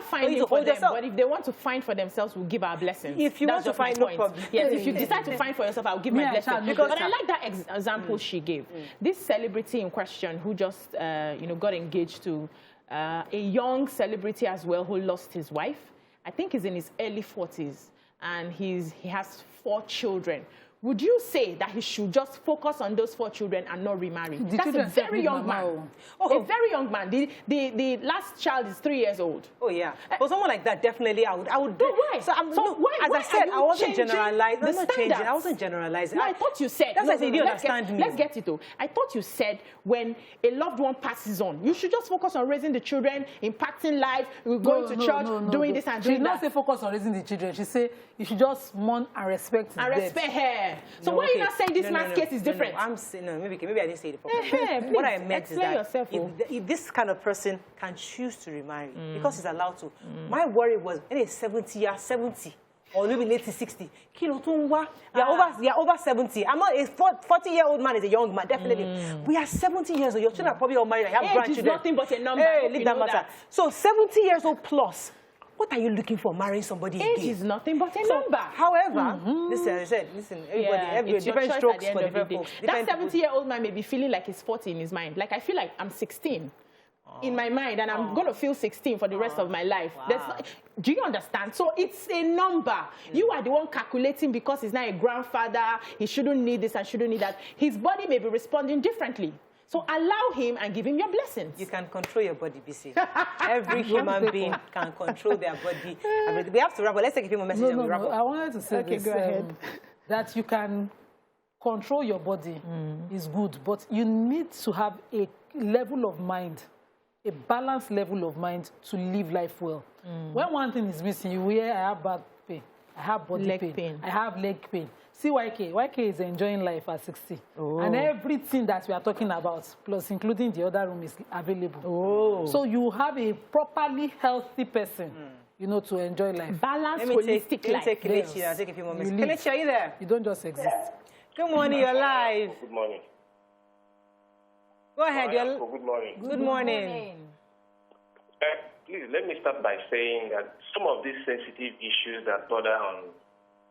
finding for them, but if they want to find for themselves, we'll give our blessings. If you want to find, no problem. Yes, if you decide to find for yourself, I'll give my blessing. But I like that example she gave. This celebrity in question who just, got engaged to a young celebrity as well who lost his wife. I think he's in his early 40s, and he has 4 children. Would you say that he should just focus on those 4 children and not remarry? That's a very young man. A very young man. The last child is 3 years old. Oh, yeah. For someone like that, definitely, I would do. Why? So, as I said, I wasn't generalizing. I'm not changing. I wasn't generalizing. No, I thought you said. That's why I said you didn't understand me. Let's get it, though. I thought you said when a loved one passes on, you should just focus on raising the children, impacting life, going to church, doing this and doing that. She did not say focus on raising the children. She said you should just mourn and respect his death. Respect her. So why are you not saying this man's case is different? I'm saying, maybe I didn't say it properly. What I meant is that if this kind of person can choose to remarry because he's allowed to. My worry was when he's 70, or maybe late 60. You're over 70. I'm not a 40-year-old man is a young man, definitely. We are 70 years old. Your children are probably all married. I have grandchildren. It's nothing but a number. Hey, leave that matter. So 70 years old plus. what are you looking for marrying somebody Age again? is nothing but a number. However, listen, I said, listen, everybody, it's your different choice strokes at the end for of the different day. folks. That Different 70-year-old man may be feeling like he's 40 in his mind. Like, I feel like I'm 16 in my mind, and I'm going to feel 16 for the rest of my life. Wow. Do you understand? So it's a number. You are the one calculating because he's not a grandfather. He shouldn't need this and shouldn't need that. His body may be responding differently. So allow him and give him your blessings. You can control your body, BC. Every human being can control their body. We have to wrap up. Let's take a few more messages and we wrap up. I wanted to say this, go ahead. that you can control your body is good, but you need to have a level of mind, a balanced level of mind to live life well. When one thing is missing, you hear, I have back pain, I have body pain, I have leg pain. See YK is enjoying life at 60. Oh. And everything that we are talking about, plus including the other room, is available. Oh. So you have a properly healthy person, you know, to enjoy life. Balanced, holistic life. Let me take Kelechi. I'll take a few more minutes. Kelechi, are you there? You don't just exist. Good morning, you're live. Good morning. Go ahead, you're... Good morning. Good morning. Please, let me start by saying that some of these sensitive issues that border on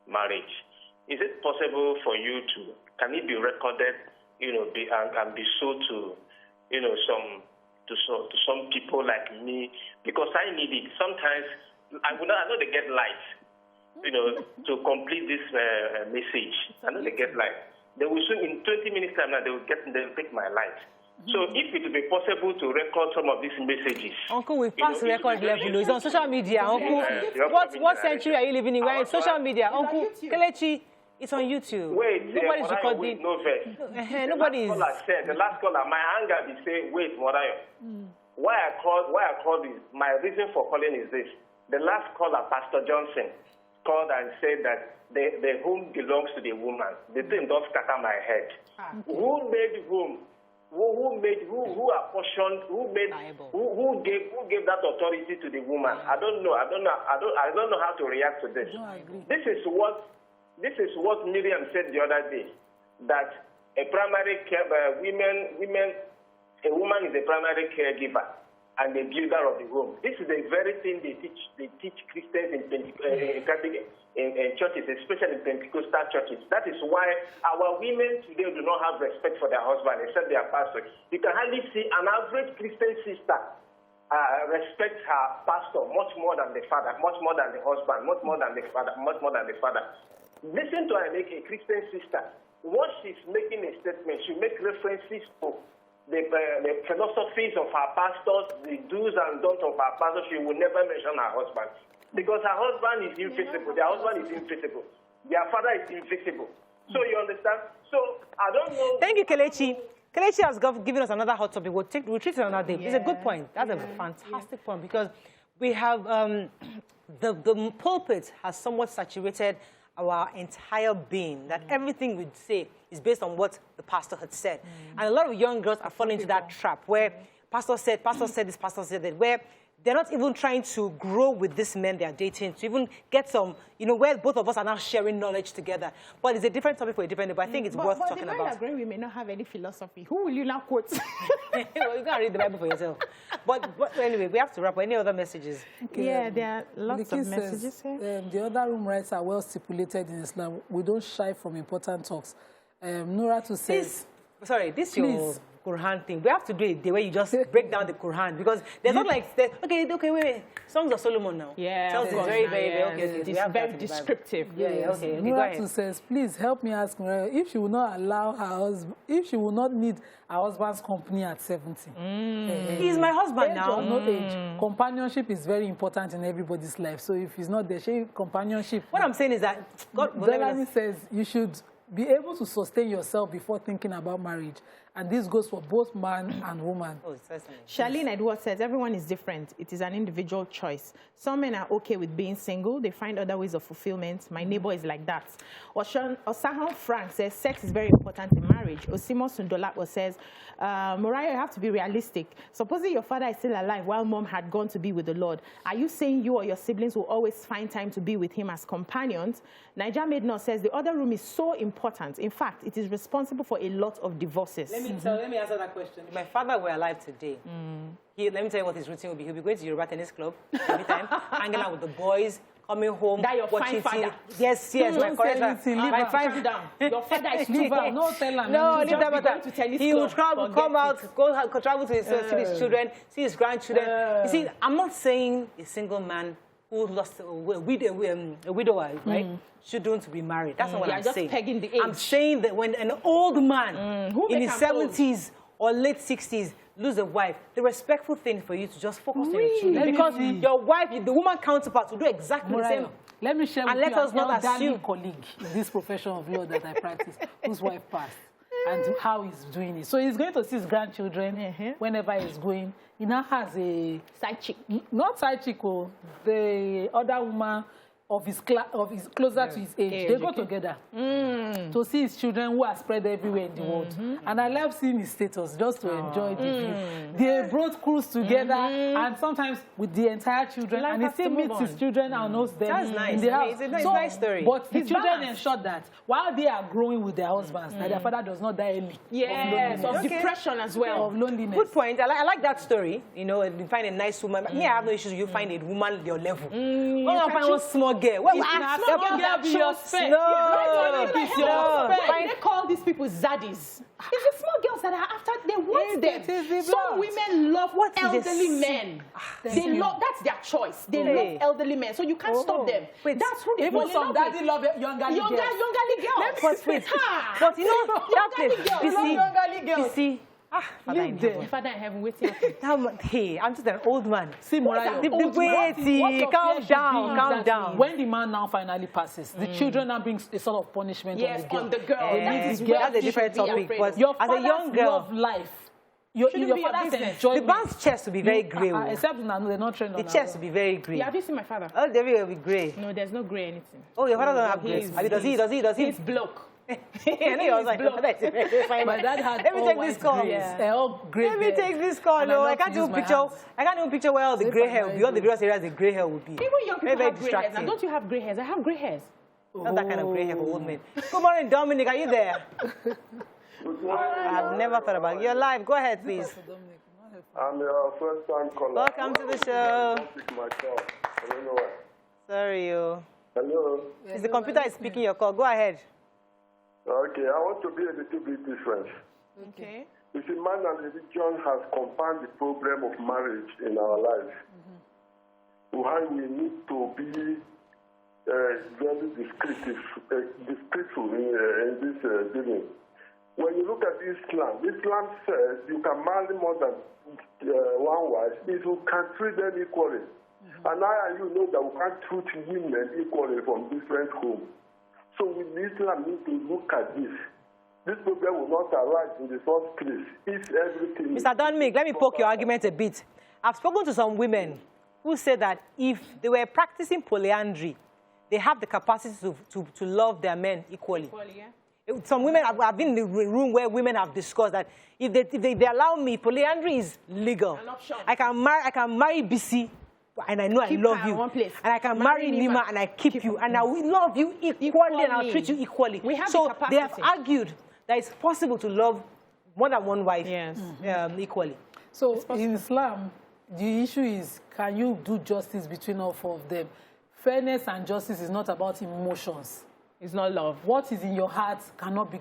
marriage, is it possible for you to, can it be recorded, you know, and be sold to, you know, some people like me? Because I need it. Sometimes, I know they get light, you know, to complete this message. I know they get light. They will soon, in 20 minutes time now, they'll take my light. So if it will be possible to record some of these messages. Uncle, we've passed the record level. It's on social media. Uncle, what century are you living in? We're in social media. Uncle, Kelechi, it's on YouTube. Wait, nobody's recording. No verse. Nobody's. The last caller, my anger be saying, wait, Morayo. Why I called is, my reason for calling is this. The last caller, Pastor Johnson, called and said that the home belongs to the woman. The thing does scatter my head. Who made home? Who apportioned? Who gave that authority to the woman? I don't know. I don't know how to react to this. No, I agree. This is what Miriam said the other day, that a primary care a woman is a primary caregiver and the builder of the home. This is the very thing they teach Christians in churches, especially in Pentecostal churches. That is why our women today do not have respect for their husband, except their pastor. You can hardly see an average Christian sister respect her pastor much more than the father, much more than the husband, much more than the father, much more than the father. Listen to her make a Christian sister. Once she's making a statement, she make references to the philosophies of her pastors, the do's and don'ts of her pastors. She will never mention her husband. Because her husband is invisible. Their husband is invisible. Their father is invisible. So you understand? So I don't know. Thank you, Kelechi. Kelechi has given us another hot topic. We'll treat it another day. It's a good point. That's a fantastic point, because we have the pulpit has somewhat saturated our entire being, that everything we say is based on what the pastor had said. And a lot of young girls are falling into that trap where pastor said this, pastor said that, where they're not even trying to grow with these men they're dating, to even get some, you know, where both of us are now sharing knowledge together. But it's a different topic for a different day, but I think it's worth talking about. But the Bible, we may not have any philosophy. Who will you now quote? Well, you can't read the Bible for yourself. But anyway, we have to wrap up. Any other messages? Okay, yeah, there are lots of messages here. The other room rights are well stipulated in Islam. We don't shy from important talks. Nora to says... This your Quran thing. We have to do it the way you just break down the Quran, because there's not like, okay, wait. Songs of Solomon now. Yeah, Songs is very, okay. It's very descriptive. Okay, go Nora ahead. says, please help me ask Nora if she will not allow her husband, if she will not need her husband's company at 70. He's my husband now. No age. Companionship is very important in everybody's life. So if he's not there, companionship. What I'm saying is that Delany says you should be able to sustain yourself before thinking about marriage. And this goes for both man and woman. Oh, certainly. Charlene Edward says, everyone is different. It is an individual choice. Some men are okay with being single. They find other ways of fulfillment. My neighbor is like that. Osahan Frank says, sex is very important in marriage. Osimo Sundolapo says, Mariah, you have to be realistic. Supposing your father is still alive while mom had gone to be with the Lord, are you saying you or your siblings will always find time to be with him as companions? Niger Maidno says, the other room is so important important. In fact, it is responsible for a lot of divorces. Let me answer that question. If my father were alive today, let me tell you what his routine would be. He'll be going to Yoruba tennis club every time, hanging out with the boys, coming home, that your watching fine father. Yes, my correct father. My fine down. Your father is Leave her. No, tell her. No, leave that going to tennis He will club. travel, come out, travel to see his children, see his grandchildren. You see, I'm not saying a single man who lost a widower, right, shouldn't be married. That's not what I'm just saying. pegging the age. I'm saying that when an old man in his 70s or late 60s lose a wife, the respectful thing for you to just focus on your children. Because your wife, the woman counterpart, will do exactly the same. Let me share with And let you us not an elderly assume. colleague in this profession of law that I practice, whose wife passed, and how he's doing it. So he's going to see his grandchildren whenever he's going. He now has a side chick. Not side chick, the other woman of his closer to his age. They go together to see his children who are spread everywhere in the world. And I love seeing his status just to enjoy the view. They brought cruise together and sometimes with the entire children. And he still meets his children and knows them. That's nice. In the house. It's a nice story. But the children ensured that while they are growing with their husbands, that their father does not die early. Yes, of depression as well. Of loneliness. Good point. I like that story. You know, you find a nice woman. Me, I have no issues. You find a woman your level. I find one small girl. Well, small girl be your spec. They call these people zaddies. It's the small girls that are after, they want them. Some women love elderly men. They love, that's their choice. They love elderly men, so you can't stop them. That's who they Even some daddy love younger girls. But you know, you see, Father in heaven, waiting. Hey, I'm just an old man. See, Mariah, calm down. When the man now finally passes, the children now brings a sort of punishment on the girl. That's a different topic. But your as a young girl, love life. Your father's enjoyment. The man's chest will be very grey. Except they're not trained on the chest will be very grey. Yeah, have you seen my father? Oh, they will be grey. No, there's no grey anything. Oh, your father doesn't have grey. Does he? He's bloke. I know he was like, my dad had let me take this call. Let me take this call. No, I can't even picture where all the grey hair will be. All the various areas the grey hair will be. Even young people have grey hairs. Now, don't you have grey hairs? I have grey hairs. Not that kind of grey hair for old men. Good morning, Dominic. Are you there? I've never thought about it. You're live. Go ahead, please. I'm your first time caller. Welcome to the show. I don't know why. Sorry, you. Hello. Is the computer is speaking your call? Go ahead. Okay, I want to be a little bit different. Okay. You see, man and religion has compounded the problem of marriage in our lives. Why we need to be very discreetful in this dealing. When you look at Islam says you can marry more than one wife if you can treat them equally. And I and you know that we can't treat women equally from different homes. So we Islam need to look at this. This problem will not arise in the first place if everything... Mr. Dominic, let me poke your argument a bit. I've spoken to some women who say that if they were practicing polyandry, they have the capacity to love their men equally. Some women, I've been in the room where women have discussed that if they allow me, polyandry is legal. An option. I can marry BC, and I know I love you. And I can marry Nima, and I keep you. And I will love you equally, and I'll treat you equally. So they have argued that it's possible to love more than one wife equally. So in Islam, the issue is, can you do justice between all four of them? Fairness and justice is not about emotions. It's not love. What is in your heart cannot be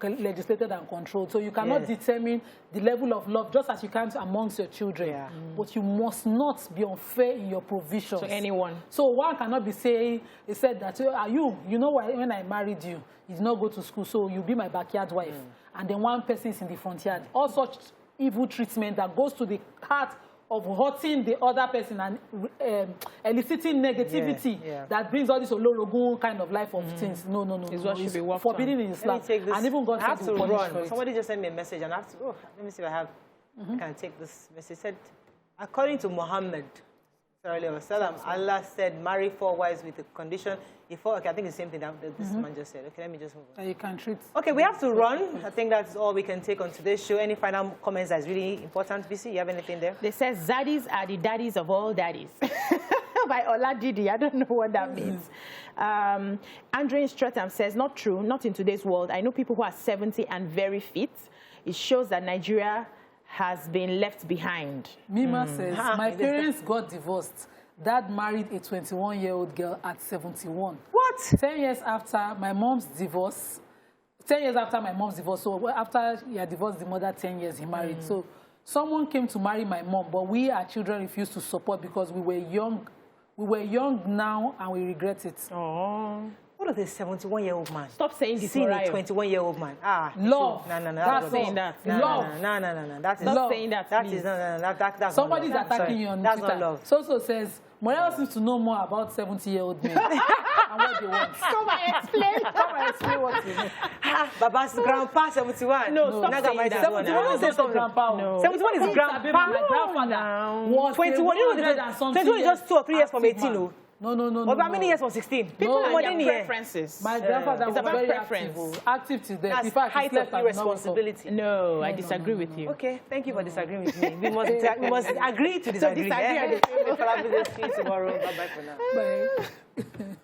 legislated and controlled. So you cannot determine the level of love just as you can amongst your children. But you must not be unfair in your provisions. To anyone. So one cannot be saying, he said that, you know when I married you, you did not go to school, so you'll be my backyard wife. And then one person is in the front yard. All such evil treatment that goes to the heart of hurting the other person and eliciting negativity that brings all this olorogun kind of life of things. No. It's what should be worked forbidden in Islam. And even God said to punish for it. Somebody just sent me a message, and I have to, let me see if I can take this message. It said, according to Muhammad, Allah said, marry 4 wives with a condition. Okay, I think it's the same thing that this man just said. Okay, let me just move on. You can treat. Okay, we have to run. I think that's all we can take on today's show. Any final comments that's really important? BC, you have anything there? They say zaddies are the daddies of all daddies. by Oladidi. I don't know what that means. Andre Stratham says, not true, not in today's world. I know people who are 70 and very fit. It shows that Nigeria has been left behind. Mima says, my parents got divorced. Dad married a 21-year-old girl at 71. What? 10 years after my mom's divorce. 10 years after my mom's divorce. So after he had divorced the mother 10 years, he married. So someone came to marry my mom, but we, our children, refused to support because we were young. We were young now, and we regret it. Oh. What is this 71-year-old man? Stop saying this. Seeing a 21-year-old man. Love. No. That's saying that. Love. No. That is Stop saying that. That is that's somebody's not love. attacking you on That's Twitter. not love. So says, Morella seems to know more about 70-year-old men and what they want. Come and explain. Come and explain what you mean. Baba's grandpa 71. No, stop saying that. 71 is not grandpa. No. 71 is grandpa. My grandfather was 21. You know, 21 is just 2 or 3 years from 18. No. What about many years from 16? People more and than their here. preferences. My grandfather It's was about very preference. active to death. That's In fact, height of irresponsibility. No, I disagree with you. Okay, thank you for disagreeing with me. We must agree to disagree. disagree. Tomorrow. Bye-bye for now. Bye.